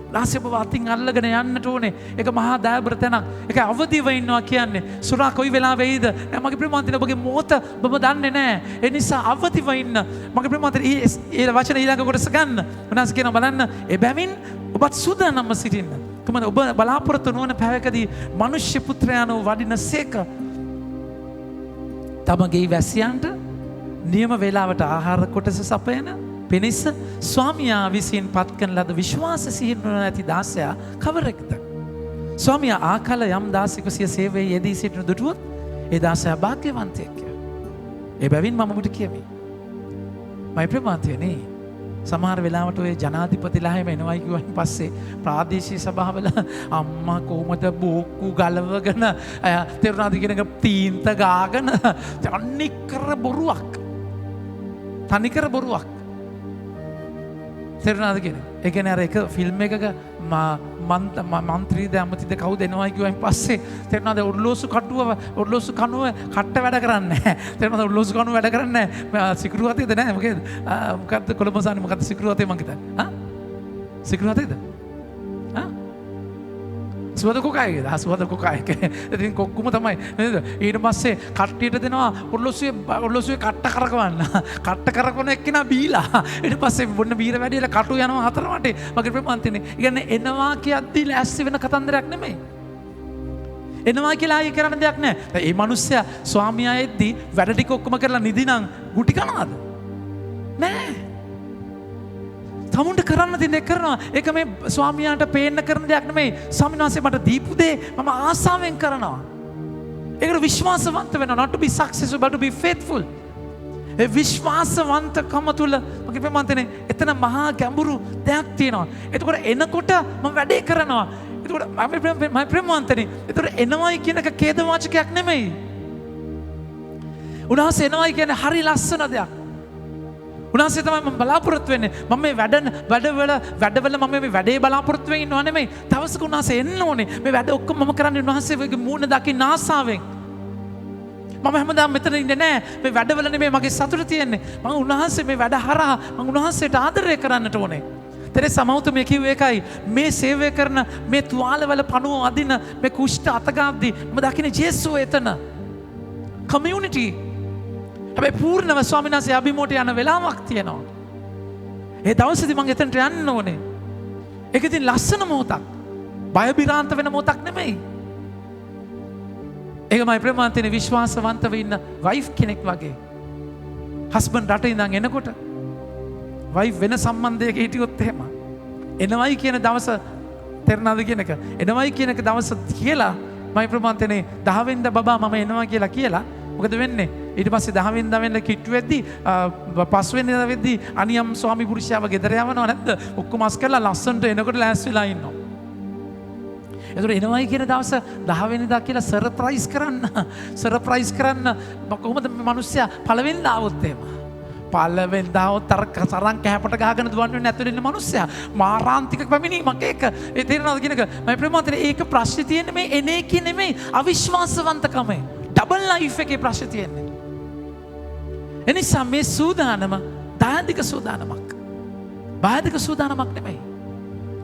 උන්වහන්සේ ඔබ අතින් අල්ලගෙන යන්නට ඕනේ. ඒක මහා දයාබර තැනක්. ඒක අවදිව ඉන්නවා කියන්නේ. සුරා කොයි වෙලාවෙයිද? නෑ මගේ ප්‍රේමවන්තනි ඔබගේ මොහොත ඔබ දන්නේ නෑ. ඒ නිසා අවදිව ඉන්න. මගේ ප්‍රේමවන්තනි ඒ වචන ඊළඟ කොටස ගන්න. උන්වහන්සේ කියනවා බලන්න එබැවින් ඔබත් සූදානම්ව සිටින්න. කොහොමද ඔබ බලාපොරොත්තු නොවන පැවකදී මනුෂ්‍ය පුත්‍රයාණෝ වඩිනසේක. තමගේ වැසියන්ට නියම වේලාවට ආහාර කොටස සපයන පිණිස ස්වාමියා විසින් පත් කරන ලද විශ්වාස සිහිනුවන ඇති දාසයා කවරෙක්ද? ස්වාමියා ආකල යම් දාසෙකු සිය සේවයේ යෙදී සිටින දුටුවොත් ඒ දාසයා භාග්‍යවන්තයෙක්. එබැවින් මම ඔබට කියමි. මයි ප්‍රේමවන්තයනි, සමහර වෙලාවට ඔය ජනාධිපතිලා හැම එනවයි කිව්වන් පස්සේ ප්‍රාදේශීය සභාවල අම්මා කොහමද බෝක්කු ගලවගෙන තෙරුණාද කියන එක තීන්ත ගාගෙන තනිකර බොරුවක්. තනිකර බොරුවක්. තෙරුණාද කියන. ඒ කියන්නේ අර එක ෆිල්ම් එකක මන්ත්‍රීද ඇමතිද කවුද එනවයි කිව්වන් පස්සේ තෙරුණාද ඔර්ලෝසු කණුව කට්ට වැඩ කරන්නේ නැහැ. තෙරුණාද ඔර්ලෝසු කණුව වැඩ කරන්නේ නැහැ. සිකුරු හතේද නැහැ. මොකද කොළඹ සානේ මොකද සිකුරු හතේ මං හිතන්නේ. සිකුරු හතේද? සුවද කොකායේද? සුවද කොකායක. ඉතින් කොක්කුම තමයි නේද? ඊට පස්සේ කට්ටියට දෙනවා ඔර්ලෝසුවේ කට්ට කරකවන්න. කට්ට කරකවන එක්කිනා බීලා. ඊට පස්සේ බොන්න බීර වැඩිලා කටු යනවා හතර වටේ. මගේ ප්‍රේමවන්තනේ. කියන්නේ එනවා කියද්දි ලෑස්ති වෙන කතන්දරයක් නෙමෙයි. එනවා කියලා ආයේ කරන්න දෙයක් නැහැ. මේ මිනිස්සයා ස්වාමියා එද්දි වැඩ ටික ඔක්කොම කරලා නිදිනම් ගුටි කනවාද? නෑ. තමුන්ට කරන්න දෙන්නේ කරනවා. ඒක මේ ස්වාමියාට පේන්න කරන දෙයක් නෙමෙයි. ස්වාමීන් වහන්සේ මට දීපු දේ මම ආසාවෙන් කරනවා. ඒකට විශ්වාසවන්ත වෙනවා. not to be successful but to be faithful. ඒ විශ්වාසවන්තකම තුල මගේ ප්‍රේමවන්තනේ එතන මහා ගැඹුරු දෙයක් තියෙනවා. එතකොට එනකොට මම වැඩේ කරනවා. එතකොට මම ප්‍රේමවන්තනේ එතකොට එනවයි කියන එක ඛේද වාචකයක් නෙමෙයි. උන්වහන්සේ එනවයි කියන්නේ හරි ලස්සන දෙයක්. උන්වහන්සේ තමයි මම බලාපොරොත්තු වෙන්නේ. මම මේ වැඩවල මම මේ වැඩේ බලාපොරොත්තු වෙන්නේ නෝ නෙමෙයි. තවසක උන්වහන්සේ එන්න ඕනේ. මේ වැඩ ඔක්කොම මම කරන්නේ උන්වහන්සේගේ මූණ දකින්න ආසාවෙන්. මම හැමදාම මෙතන ඉන්නේ නැහැ. මේ වැඩවල නෙමෙයි මගේ සතුට තියෙන්නේ. මම උන්වහන්සේ මේ වැඩ හරහා මම උන්වහන්සේට ආදරය කරන්නට ඕනේ. තෙරේසා මෞතුමිය කිව්වේ ඒකයි. මේ සේවය කරන මේ තුවාලවල පණුව අදින මේ කුෂ්ඨ අතගාද්දි මම දකින්නේ ජේසුව එතන. community. හැබැයි පූර්ණව ස්වාමීන් වහන්සේ අභිමෝට යන වෙලාවක් තියෙනවා. ඒ දවසේදී මම එතනට යන්න ඕනේ. ඒක ඉතින් ලස්සන මොහොතක්. බය බිරාන්ත වෙන මොහොතක් නෙමෙයි. ඒකමයි ප්‍රේමවන්තනේ විශ්වාසවන්තව ඉන්න වයිෆ් කෙනෙක් වගේ. හස්බන්ඩ් රට ඉඳන් එනකොට වයිෆ් වෙන සම්බන්ධයක හිටියොත් එහෙම එනවයි කියන දවස තේරෙනවද කියන එක. එනවයි කියන එක දවස කියලා මයි ප්‍රේමවන්තනේ 10 වෙනිදා බබා මම එනවා කියලා මොකද වෙන්නේ? ඊට පස්සේ 10 වෙනිදා වෙන්න කිට්ටු වෙද්දි 5 වෙනිදා වෙද්දි අනියම් ස්වාමි පුරුෂයාව ගෙදර යවනව නැද්ද? ඔක්කොම අස් කරලා ලස්සනට එනකොට ලෑස්ති වෙලා ඉන්නවා. ඒතර එනවයි කියන දවස 10 වෙනිදා කියලා සර්ප්‍රයිස් කරන්න කොහොමද මේ මිනිස්සයා පළවෙනිදා આવොත් එහෙම? පළවෙනිදා આવොත් අර සරන් කැපට ගහගෙන දුවන්නේ නැතුව ඉන්න මිනිස්සයා මාරාන්තික පැමිණීමක් ඒක. ඒ තේරෙනවද කියන එක? මම ප්‍රේමවන්තනේ ඒක ප්‍රශ්නේ තියෙන්නේ මේ එන එකේ නෙමෙයි අවිශ්වාසවන්තකමේ. ඩබල් ලයිෆ් එකේ ප්‍රශ්නේ තියෙන්නේ. එනිසා මේ සූදානම දායක සූදානමක්. බාධක සූදානමක් නෙමෙයි.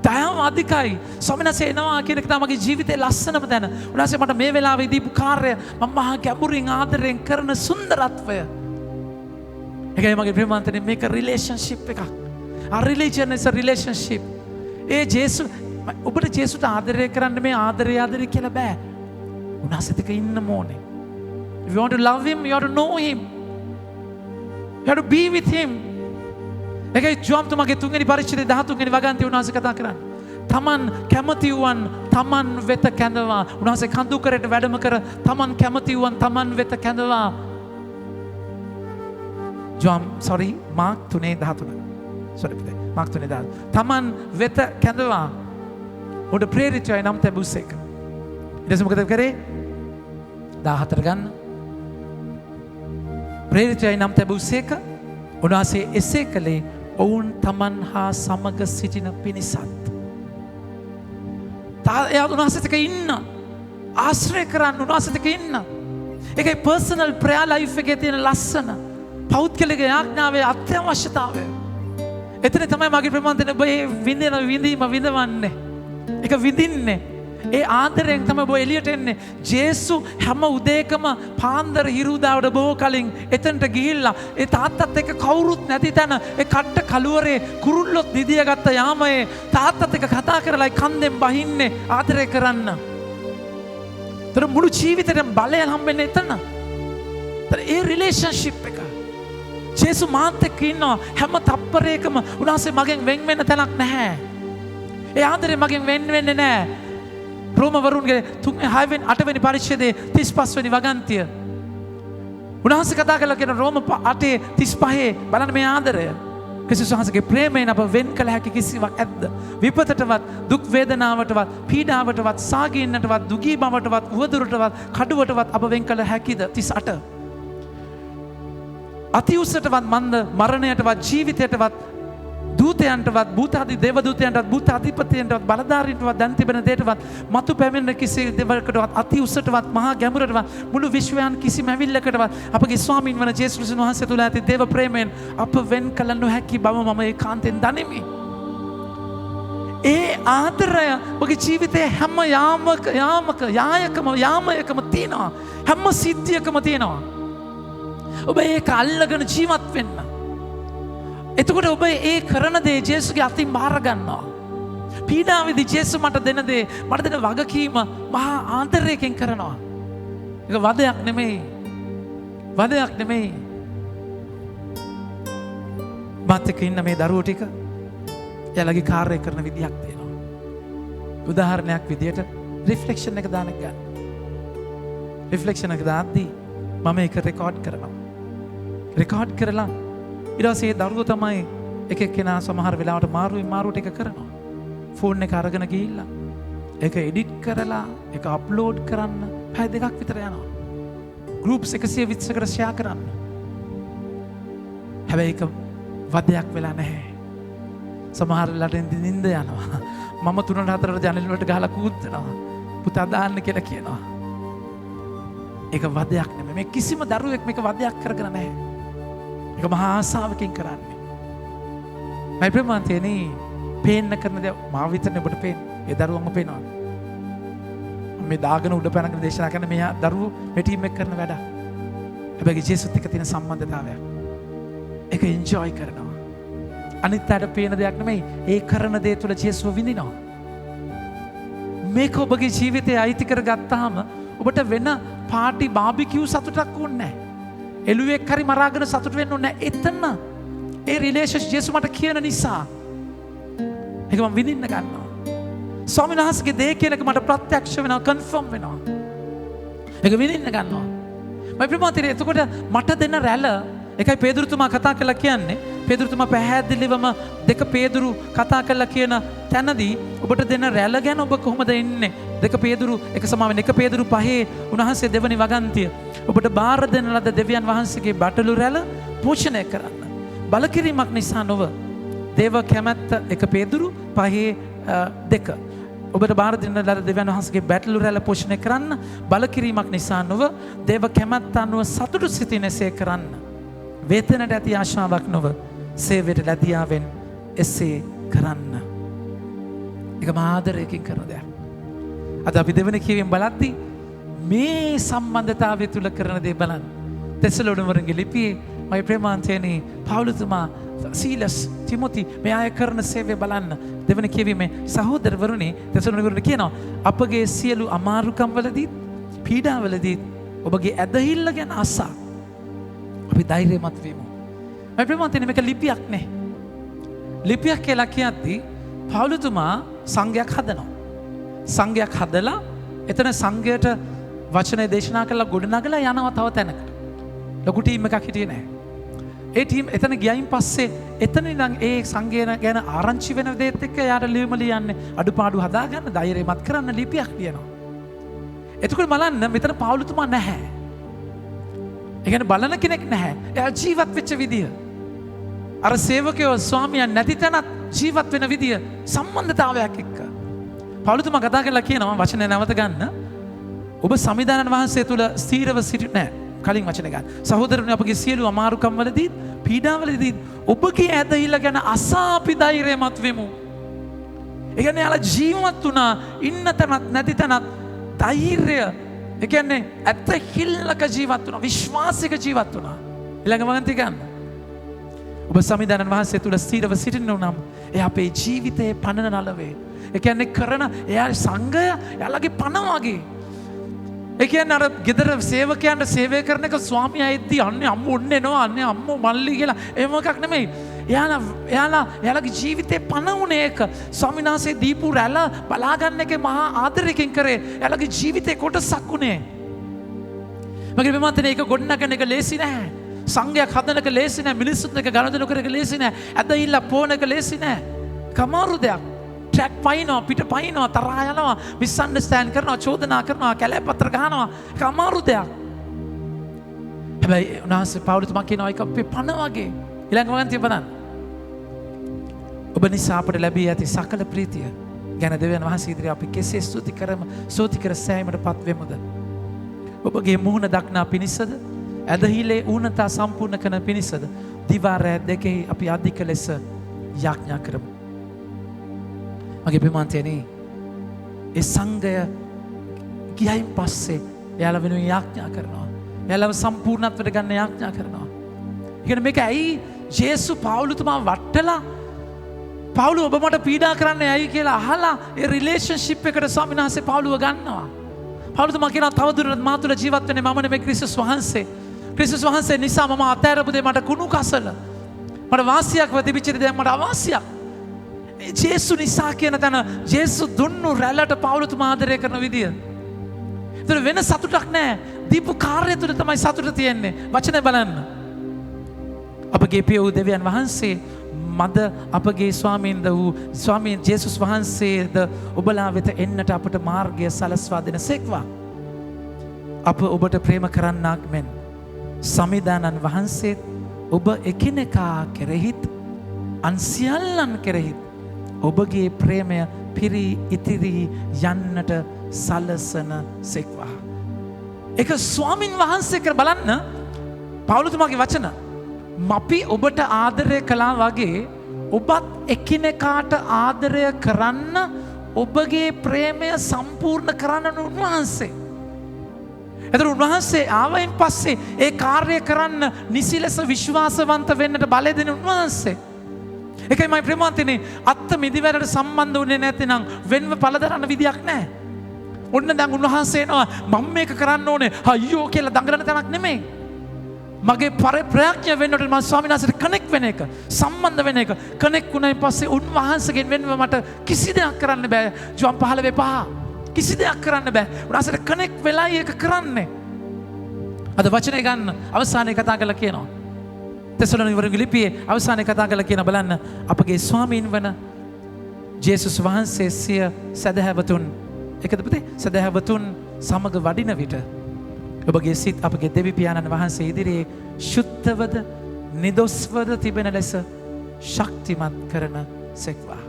දයාව අධිකයි. ස්වාමීන් වහන්සේ එනවා කියන එක තමයි මගේ ජීවිතේ ලස්සනම තැන. උන්වහන්සේ මට මේ වෙලාවේ දීපු කාර්යය මම මහා ගැඹුරින් ආදරයෙන් කරන සුන්දරත්වය. ඒකයි මගේ ප්‍රේමවන්තනේ මේක රිලේෂන්ෂිප් එකක්. A religion is a relationship. ඒ ජේසු ඔබට ජේසුට ආදරය කරන්න මේ ආදරය කියලා බෑ. උන්වහන්සේත් එක්ක ඉන්න ඕනේ. If you want to love him, you have to know him. You have to be with him. ඒකයි ජෝම්තුමාගේ 3 වෙනි පරිච්ඡේදයේ 13 වෙනි වගන්තිය උන්වහන්සේ කතා කරන්නේ. තමන් කැමති වූවන් තමන් වෙත කැඳවා. උන්වහන්සේ කඳු කරට වැඩම කර තමන් කැමති වූවන් තමන් වෙත කැඳවා. මාක් 3:13. මාක් 3:13. තමන් වෙත කැඳවා. උඩ ප්‍රේරිතයයි නම් තැබුසේක. ඊට පස්සේ මොකද කරේ? 14 ගන්න. ප්‍රේරිතයයි නම් තැබුසේක. උන්වහන්සේ එසේ කළේ ඔවුන් තමන් හා සමග සිටින පිණිසත්. එයා උන්වහන්සේත් එක්ක ඉන්න. ආශ්‍රය කරන්න උන්වහන්සේත් එක්ක ඉන්න. ඒකයි පර්සනල් ප්‍රෙයර් ලයිෆ් එකේ තියෙන ලස්සන. පෞද්ගලික යාඥාවේ අත්‍යවශ්‍යතාවය. එතන තමයි මගේ ප්‍රමාණයෙන් ඔබ මේ විඳීම විඳවන්නේ. ඒක විඳින්නේ. ඒ ආදරයෙන් තමයි ඔබ එළියට එන්නේ. ජේසු හැම උදේකම පාන්දර හිරුදාවට බොහෝ කලින් එතනට ගිහිල්ලා ඒ තාත්තත් එක්ක කවුරුත් නැති තැන ඒ කට්ට කළුවරේ කුරුල්ලොත් දිදියගත්ත යාමයේ තාත්තත් එක්ක කතා කරලා කන්දෙන් බහින්නේ ආදරය කරන්න. තර මුළු ජීවිතේටම බලය හම්බෙන්නේ එතන. තර ඒ රිලේෂන්ෂිප් එක. ජේසු මාත් එක්ක ඉන්නවා හැම තප්පරයකම. උන්වහන්සේ මගෙන් වෙන් වෙන්න තැනක් නැහැ. ඒ ආදරේ මගෙන් වෙන් වෙන්නේ නැහැ. රෝමවරුන්ගේ 6-8 පරිච්ඡේදයේ 35 වෙනි වගන්තිය. උන්වහන්සේ කතා කළා කියන රෝම 8:35 බලන්න මේ ආදරය. ක්‍රිස්තුස් වහන්සේගේ ප්‍රේමයෙන් අප වෙන් කළ හැකි කිසිවක් ඇද්ද? විපතටවත්, දුක් වේදනාවටවත්, පීඩාවටවත්, සාගින්නටවත්, දුගී බවටවත්, උවදුරටවත්, කඩුවටවත් අප වෙන් කළ හැකිද? 38. අති උසටවත් මන්ද මරණයටවත් ජීවිතයටවත් දූතයන්ටවත් භූතාදී දේවදූතයන්ටවත් භූත අධිපතියන්ටවත් බලධාරීන්ටවත් දැන් තිබෙන දෙයටවත් මතු පැමිණෙන කිසි දෙයකටවත් අති උසටවත් මහා ගැඹුරටවත් මුළු විශ්වයන් කිසිම ඇවිල්ලකටවත් අපගේ ස්වාමීන් වන ජේසුස් ක්‍රිස්තුස් වහන්සේ තුළ ඇති දේව ප්‍රේමයෙන් අප වෙන් කළ නොහැකි බව මම ඒකාන්තයෙන් දනිමි. ඒ ආදරය ඔබගේ ජීවිතයේ හැම යාමයකම තියෙනවා. හැම සිද්ධියකම තියෙනවා. ඔබ ඒක අල්ලගෙන ජීවත් වෙන්න. එතකොට ඔබ ඒ කරන දේ ජේසුගේ අතින් බාර ගන්නවා. පීඩාවේදී ජේසු මට දෙන දේ මට දෙන වගකීම මහා ආදරයෙන් කරනවා. ඒක වදයක් නෙමෙයි. වදයක් නෙමෙයි. මාත් එක්ක ඉන්න මේ දරුවෝ ටික එයාලගේ කාර්යය කරන විදියක් තියෙනවා. උදාහරණයක් විදියට රිෆ්ලෙක්ෂන් එක දාන්න ගන්න. රිෆ්ලෙක්ෂන් එක දාද්දී මම ඒක රෙකෝඩ් කරනවා. රෙකෝඩ් කරලා ඊට පස්සේ දරුවෝ තමයි එක එක්කෙනා සමහර වෙලාවට මාරුවට එක කරනවා. ෆෝන් එක අරගෙන ගිහිල්ලා ඒක එඩිට් කරලා ඒක අප්ලෝඩ් කරන්න පැය 2ක් විතර යනවා. ගෲප්ස් 120කට ෂෙයා කරන්න. හැබැයි ඒක වදයක් වෙලා නැහැ. සමහර වෙලාවට නිින්ද යනවා. මම 3-4ට ජනෙල් වලට ගහලා කූද්දනවා. පුතා දාන්න කියලා කියනවා. ඒක වදයක් නෙමෙයි. මේ කිසිම දරුවෙක් මේක වදයක් කරගෙන නැහැ. ඒක මහා ආසාවකින් කරන්නේ. මයි ප්‍රමාන්තේනේ පේන්න කරන දේ මාව විතරනේ ඔබට පේන්නේ. ඒ දරුවන්ම පේනවා. මේ දාගෙන උඩ පැනගෙන දේශනා කරන මේ දරුවෝ මේ ටීම් එක කරන වැඩ. හැබැයි ජේසුත් එක්ක තියෙන සම්බන්ධතාවයක්. ඒක එන්ජොයි කරනවා. අනිත් අයට පේන දෙයක් නෙමෙයි. ඒ කරන දේ තුළ ජේසුව විඳිනවා. මේක ඔබගේ ජීවිතේ අයිති කරගත්තාම ඔබට වෙන පාටි බාබිකියු සතුටක් ඕනේ නැහැ. එළුවෙක් හරි මරාගෙන සතුට වෙන්න ඕනේ නැහැ. එතන ඒ රිලේෂන්ෂිප් ජේසු මට කියන නිසා ඒක මම විඳින්න ගන්නවා. ස්වාමීන් වහන්සේගේ දේ කියන එක මට ප්‍රත්‍යක්ෂ වෙනවා, කන්ෆර්ම් වෙනවා. ඒක විඳින්න ගන්නවා. මම ප්‍රමාතිරේ එතකොට මට දෙන රැළ එකයි පේදුරුතුමා කතා කරලා කියන්නේ. පේදුරුතුමා පැහැදිලිවම 2 පේදුරු කතා කරලා කියන තැනදී ඔබට දෙන රැළ ගැන ඔබ කොහොමද ඉන්නේ? 2 පේදුරු එක සමාවෙන් 1 පේදුරු 5 උන්වහන්සේ දෙවනි වගන්තිය. ඔබට බාර දෙන ලද දෙවියන් වහන්සේගේ බටලු රැළ පෝෂණය කරන්න. බලකිරීමක් නිසා නොව දේව කැමැත්ත 1 පේදුරු 5:2. ඔබට බාර දෙන ලද දෙවියන් වහන්සේගේ බටලු රැළ පෝෂණය කරන්න. බලකිරීමක් නිසා නොව දේව කැමැත්ත අනුව සතුටු සිතින් එසේ කරන්න. වේතනට ඇති ආශාවක් නොව සේවයට ලැබියාවෙන් එසේ කරන්න. ඒක ආදරයකින් කරන දෙයක්. අද අපි දෙවෙනි කියවීම බලද්දී මේ සම්බන්ධතාවය තුල කරන දේ බලන්න. තෙසලොනිකේ ලිපියේ මගේ ප්‍රේමාන්තයනි පවුලතුමා සීලස් තිමොති මේ අය කරන සේවය බලන්න. දෙවෙනි කියවීමේ සහෝදරවරුනි තෙසලොනිකේ කියනවා අපගේ සියලු අමාරුකම් වලදී පීඩාවලදී ඔබගේ ඇදහිල්ල ගැන අසා අපි ධෛර්යමත් වෙමු. මම ප්‍රේමාන්තයනි මේක ලිපියක් නේ. ලිපියක් කියලා කියද්දී පවුලතුමා සංඝයක් හදනවා. සංඝයක් හදලා එතන සංඝයට වචනේ දේශනා කරලා ගොඩනගලා යනවා තව තැනකට. ලොකු ටීම් එකක් හිටියේ නැහැ. ඒ ටීම් එතන ගියයින් පස්සේ එතන ඉඳන් ඒ සංඝය ගැන ආරංචි වෙන දේත් එක්ක යාට ලියුම ලියන්නේ අඩුපාඩු හදාගන්න ධෛර්යමත් කරන්න ලිපියක් ලියනවා. එතකොට බලන්න මෙතන පවුලතුමා නැහැ. ඒ කියන්නේ බලන කෙනෙක් නැහැ. එයා ජීවත් වෙච්ච විදිය. අර සේවකයෝ ස්වාමියා නැති තැනත් ජීවත් වෙන විදිය සම්බන්ධතාවයක් එක්ක. පවුලතුමා කතා කරලා කියනවා වචනේ නැවත ගන්න. ඔබ සමිදානන් වහන්සේ තුල ස්ථීරව සිටින්නේ නැහැ. කලින් වචන ගන්න. සහෝදරනි අපගේ සියලු අමාරුකම් වලදී පීඩාවලදී ඔබගේ ඇදහිල්ල ගැන අසා අපි ධෛර්යමත් වෙමු. ඒ කියන්නේ යාලා ජීවත් වුණා ඉන්න තැනත් නැති තැනත් ධෛර්යය. ඒ කියන්නේ ඇත්ත හිල්ලක ජීවත් වුණා, විශ්වාසික ජීවත් වුණා. ඊළඟ වගන්ති ගන්න. ඔබ සමිඳානන් වහන්සේ තුල ස්ථිරව සිටින්න නම් එයා අපේ ජීවිතයේ පනන නලවේ. ඒ කියන්නේ කරන එයා සංඝය එයාලගේ පන වගේ. ඒ කියන්නේ අර ගෙදර සේවකයන්ට සේවය කරන එක ස්වාමියා එද්දි අන්නේ අම්මෝ ඔන්න එනවා අන්නේ අම්මෝ මල්ලි කියලා එහෙම එකක් නෙමෙයි. එයාලගේ ජීවිතේ පන උනේ ඒක. ස්වාමීන් වහන්සේ දීපු රැළ බලා ගන්න එකේ මහා ආදරයෙන් කරේ. එයාලගේ ජීවිතේ කොටසක් උනේ. මගේ මෙමන්තනේ ඒක ගොඩනගන එක ලේසි නෑ. සංඝයක් හදන එක ලේසි නෑ. මිනිස්සුත් එක්ක ගනුදෙනු කරන එක ලේසි නෑ. ඇදහිල්ල පොන එක ලේසි නෑ. කමාරු දෙයක්. ට්‍රැක් පයින්නවා, පිට පයින්නවා, තරහා යනවා, මිස්අන්ඩර්ස්ටෑන්ඩ් කරනවා, චෝදනා කරනවා, කැලෑපත්‍ර ගහනවා. ඒක අමාරු දෙයක්. හැබැයි උන්වහන්සේ පවුලතුමා කියනවා ඒක අපේ පණ වගේ. ඊළඟ වගන්තිය බලන්න. ඔබ නිසා අපට ලැබී ඇති සකල ප්‍රීතිය ගැන දෙවියන් වහන්සේ ඉදිරියේ අපි කෙසේ ස්තුති කරමු, ස්තුති කර සෑයීමටපත් වෙමුද? ඔබගේ මුහුණ දක්නා පිණිසද, ඇදහිලේ ඌනතා සම්පූර්ණ කරන පිණිසද, දිවා රැ දෙකෙහි අපි අධික ලෙස යාඥා කරමු. මගේ ප්‍රමාන්තයනේ ඒ සංඝය ගියයින් පස්සේ එයාලා වෙනුවෙන් යාඥා කරනවා. එයාලව සම්පූර්ණත්වයට ගන්න යාඥා කරනවා. ඒ කියන්නේ මේක ඇයි ජේසු පවුලතුමා වට්ටලා පවුල ඔබ මට පීඩා කරන්නේ ඇයි කියලා අහලා ඒ රිලේෂන්ෂිප් එකට ස්වාමීන් වහන්සේ පවුලව ගන්නවා. පවුලතුමා කියනවා තවදුරටත් මා තුළ ජීවත් වෙන්නේ මම නෙමෙයි ක්‍රිස්තුස් වහන්සේ. ක්‍රිස්තුස් වහන්සේ නිසා මම අතෑරපු දේ මට කුණු කසල. මට වාසියක් තිබිච්ච දේ මට අවාසියක්. ජේසු නිසා කියන තැන ජේසු දුන්නු රැල්ලට පවුලතුමා ආදරය කරන විදිය. ඒතර වෙන සතුටක් නැහැ. දීපු කාර්යය තුළ තමයි සතුට තියෙන්නේ. වචනේ බලන්න. අපගේ පිය වූ දෙවියන් වහන්සේ මද අපගේ ස්වාමීන්ද වූ ස්වාමීන් ජේසුස් වහන්සේද ඔබලා වෙත එන්නට අපට මාර්ගය සලස්වා දෙන සේක්වා. අප ඔබට ප්‍රේම කරන්නාක් මෙන් සමිදානන් වහන්සේත් ඔබ එකිනෙකා කෙරෙහිත් අන් සියල්ලන් කෙරෙහිත් ඔබගේ ප්‍රේමය පිරී ඉතිරී යන්නට සලසන සෙක්වා. එක ස්වාමින් වහන්සේ කර බලන්න පවුලතුමාගේ වචන. අපි ඔබට ආදරය කළා වගේ ඔබත් එකිනෙකාට ආදරය කරන්න ඔබගේ ප්‍රේමය සම්පූර්ණ කරන්න උන්වහන්සේ. එතකොට උන්වහන්සේ ආවයින් පස්සේ ඒ කාර්යය කරන්න නිසි ලෙස විශ්වාසවන්ත වෙන්නට බලය දෙන උන්වහන්සේ. ඒකයි මයි ප්‍රේමාන්තනේ අත්ත මිදිවැරට සම්බන්ධ වුණේ නැතිනම් වෙන්ව පළදරන්න විදියක් නැහැ. ඔන්න දැන් උන්වහන්සේ එනවා මම මේක කරන්න ඕනේ අයියෝ කියලා දඟලන තැනක් නෙමෙයි. මගේ ප්‍රයත්න වෙන්නට මම ස්වාමීන් වහන්සේට කනෙක්ට් වෙන එක, සම්බන්ධ වෙන එක. කනෙක්ට් වුණායින් පස්සේ උන්වහන්සේගෙන් වෙන්ව මට කිසි දෙයක් කරන්න බෑ. ජොන් 15:5 කිසි දෙයක් කරන්න බෑ. උන්වහන්සේට කනෙක්ට් වෙලායි ඒක කරන්නේ. අද වචනේ ගන්න අවසානයේ කතා කරලා කියනවා. තෙසලොනිකේ ලිපියේ අවසානයේ කතා කරලා කියන බලන්න අපගේ ස්වාමීන් වන ජේසුස් වහන්සේ සිය සදහැවතුන් එකද පුතේ සදහැවතුන් සමග වඩින විට ඔබගේ සිත් අපගේ දෙවි පියාණන් වහන්සේ ඉදිරියේ සුද්ධවද නිදොස්වද තිබෙන ලෙස ශක්තිමත් කරන සෙක්වා.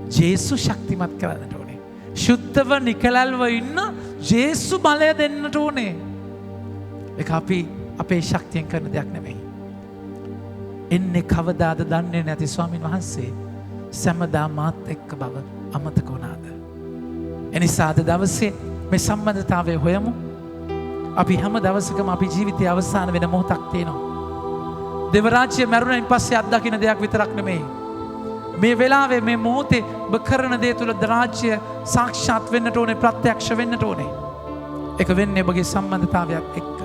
ජේසු ශක්තිමත් කරන්නට ඕනේ. සුද්ධව නිකලල්ව ඉන්න ජේසු බලය දෙන්නට ඕනේ. ඒක අපි අපේ ශක්තියෙන් කරන දෙයක් නෙමෙයි. එන්නේ කවදාද දන්නේ නැති ස්වාමින් වහන්සේ සෑමදා මාත් එක්ක බව අමතක වුණාද? එනිසා අද දවසේ මේ සම්බන්ධතාවය හොයමු. අපි හැම දවසකම අපි ජීවිතයේ අවසාන වෙන මොහොතක් තියෙනවා. දෙව රාජ්‍ය මරුණයින් පස්සේ අත්දකින්න දෙයක් විතරක් නෙමෙයි. මේ වෙලාවේ මේ මොහොතේ ඔබ කරන දේ තුල රාජ්‍ය සාක්ෂාත් වෙන්නට ඕනේ, ප්‍රත්‍යක්ෂ වෙන්නට ඕනේ. ඒක වෙන්නේ ඔබගේ සම්බන්ධතාවයක් එක්ක.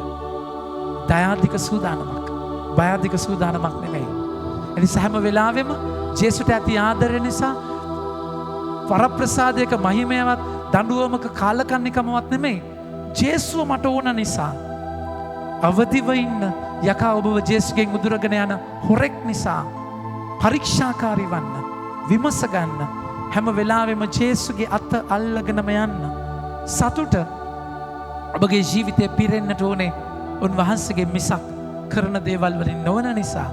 දයාධික සූදානමක්, බයාධික සූදානමක් නෙමෙයි. එනිසා හැම වෙලාවෙම ජේසුට ඇති ආදරය නිසා වරප්‍රසාදයක මහිමයවත් දඬුවමක කාලකන්නිකමවත් නෙමෙයි. ජේසුව මට ඕන නිසා අවදිව ඉන්න යකා ඔබව ජේසුගෙන් උදුරගෙන යන හොරෙක් නිසා පරීක්ෂාකාරී වන්න, විමස ගන්න, හැම වෙලාවෙම ජේසුගේ අත අල්ලගෙනම යන්න. සතුට ඔබගේ ජීවිතේ පිරෙන්නට ඕනේ උන්වහන්සේගේ මිසක් කරන දේවල් වලින් නොවන නිසා.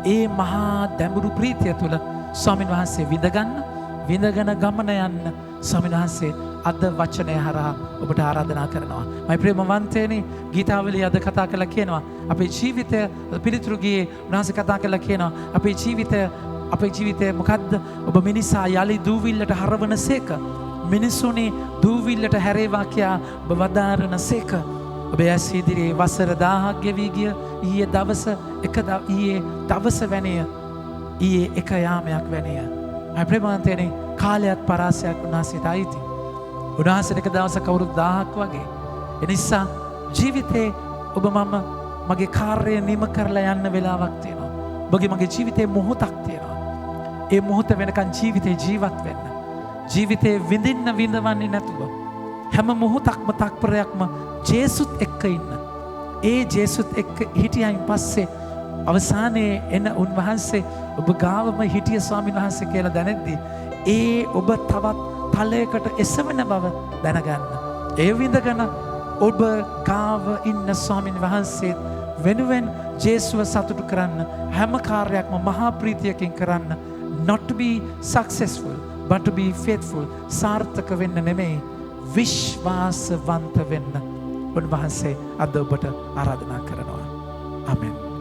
ඒ මහා දැඹුරු ප්‍රීතිය තුල ස්වාමීන් වහන්සේ විඳගෙන ගමන යන්න ස්වාමීන් වහන්සේ අද වචනය හරහා ඔබට ආරාධනා කරනවා. මයි ප්‍රේමවන්තයනි, ගීතාවලිය අද කතා කරලා කියනවා අපේ ජීවිතය පිළිතුරු ගියේ උන්වහන්සේ කතා කරලා කියනවා අපේ ජීවිතය අපේ ජීවිතේ මොකද්ද? ඔබ මිනිසා යලි දූවිල්ලට හරවනසේක. මිනිසුනි දූවිල්ලට හැරේවා කියා ඔබ වදාරනසේක. ඔබ ඇස් ඉදිරියේ වසර 1000ක් ගෙවී ගිය ඊයේ දවස වැනිය. ඊයේ එක යාමයක් වැනිය. මම ප්‍රේමවන්තයනි කාලයක් පරාසයක් උන්වහන්සේට අයිති. උන්වහන්සේට එක දවසක අවුරුදු 1000ක් වගේ. ඒ නිසා ජීවිතේ ඔබ මම මගේ කාර්යය නිම කරලා යන්න වෙලාවක් තියෙනවා. මගේ ජීවිතේ මොහොතක් තියෙනවා. ඒ මොහොත වෙනකන් ජීවිතේ ජීවත් වෙන්න. ජීවිතේ විඳවන්නේ නැතුව හැම මොහොතක්ම තත්පරයක්ම ජේසුත් එක්ක ඉන්න. ඒ ජේසුත් එක්ක හිටියයින් පස්සේ අවසානයේ එන උන්වහන්සේ ඔබ ගාවම හිටිය ස්වාමීන් වහන්සේ කියලා දැනෙද්දී ඒ ඔබ තවත් තලයකට එසවෙන බව දැනගන්න. ඒ විඳගෙන ඔබ ගාව ඉන්න ස්වාමීන් වහන්සේ වෙනුවෙන් ජේසුව සතුටු කරන්න හැම කාර්යයක්ම මහා ප්‍රීතියකින් කරන්න. not to be successful but to be faithful. සාර්ථක වෙන්න නෙමෙයි විශ්වාසවන්ත වෙන්න උන්වහන්සේ අද ඔබට ආරාධනා කරනවා. ආමෙන්.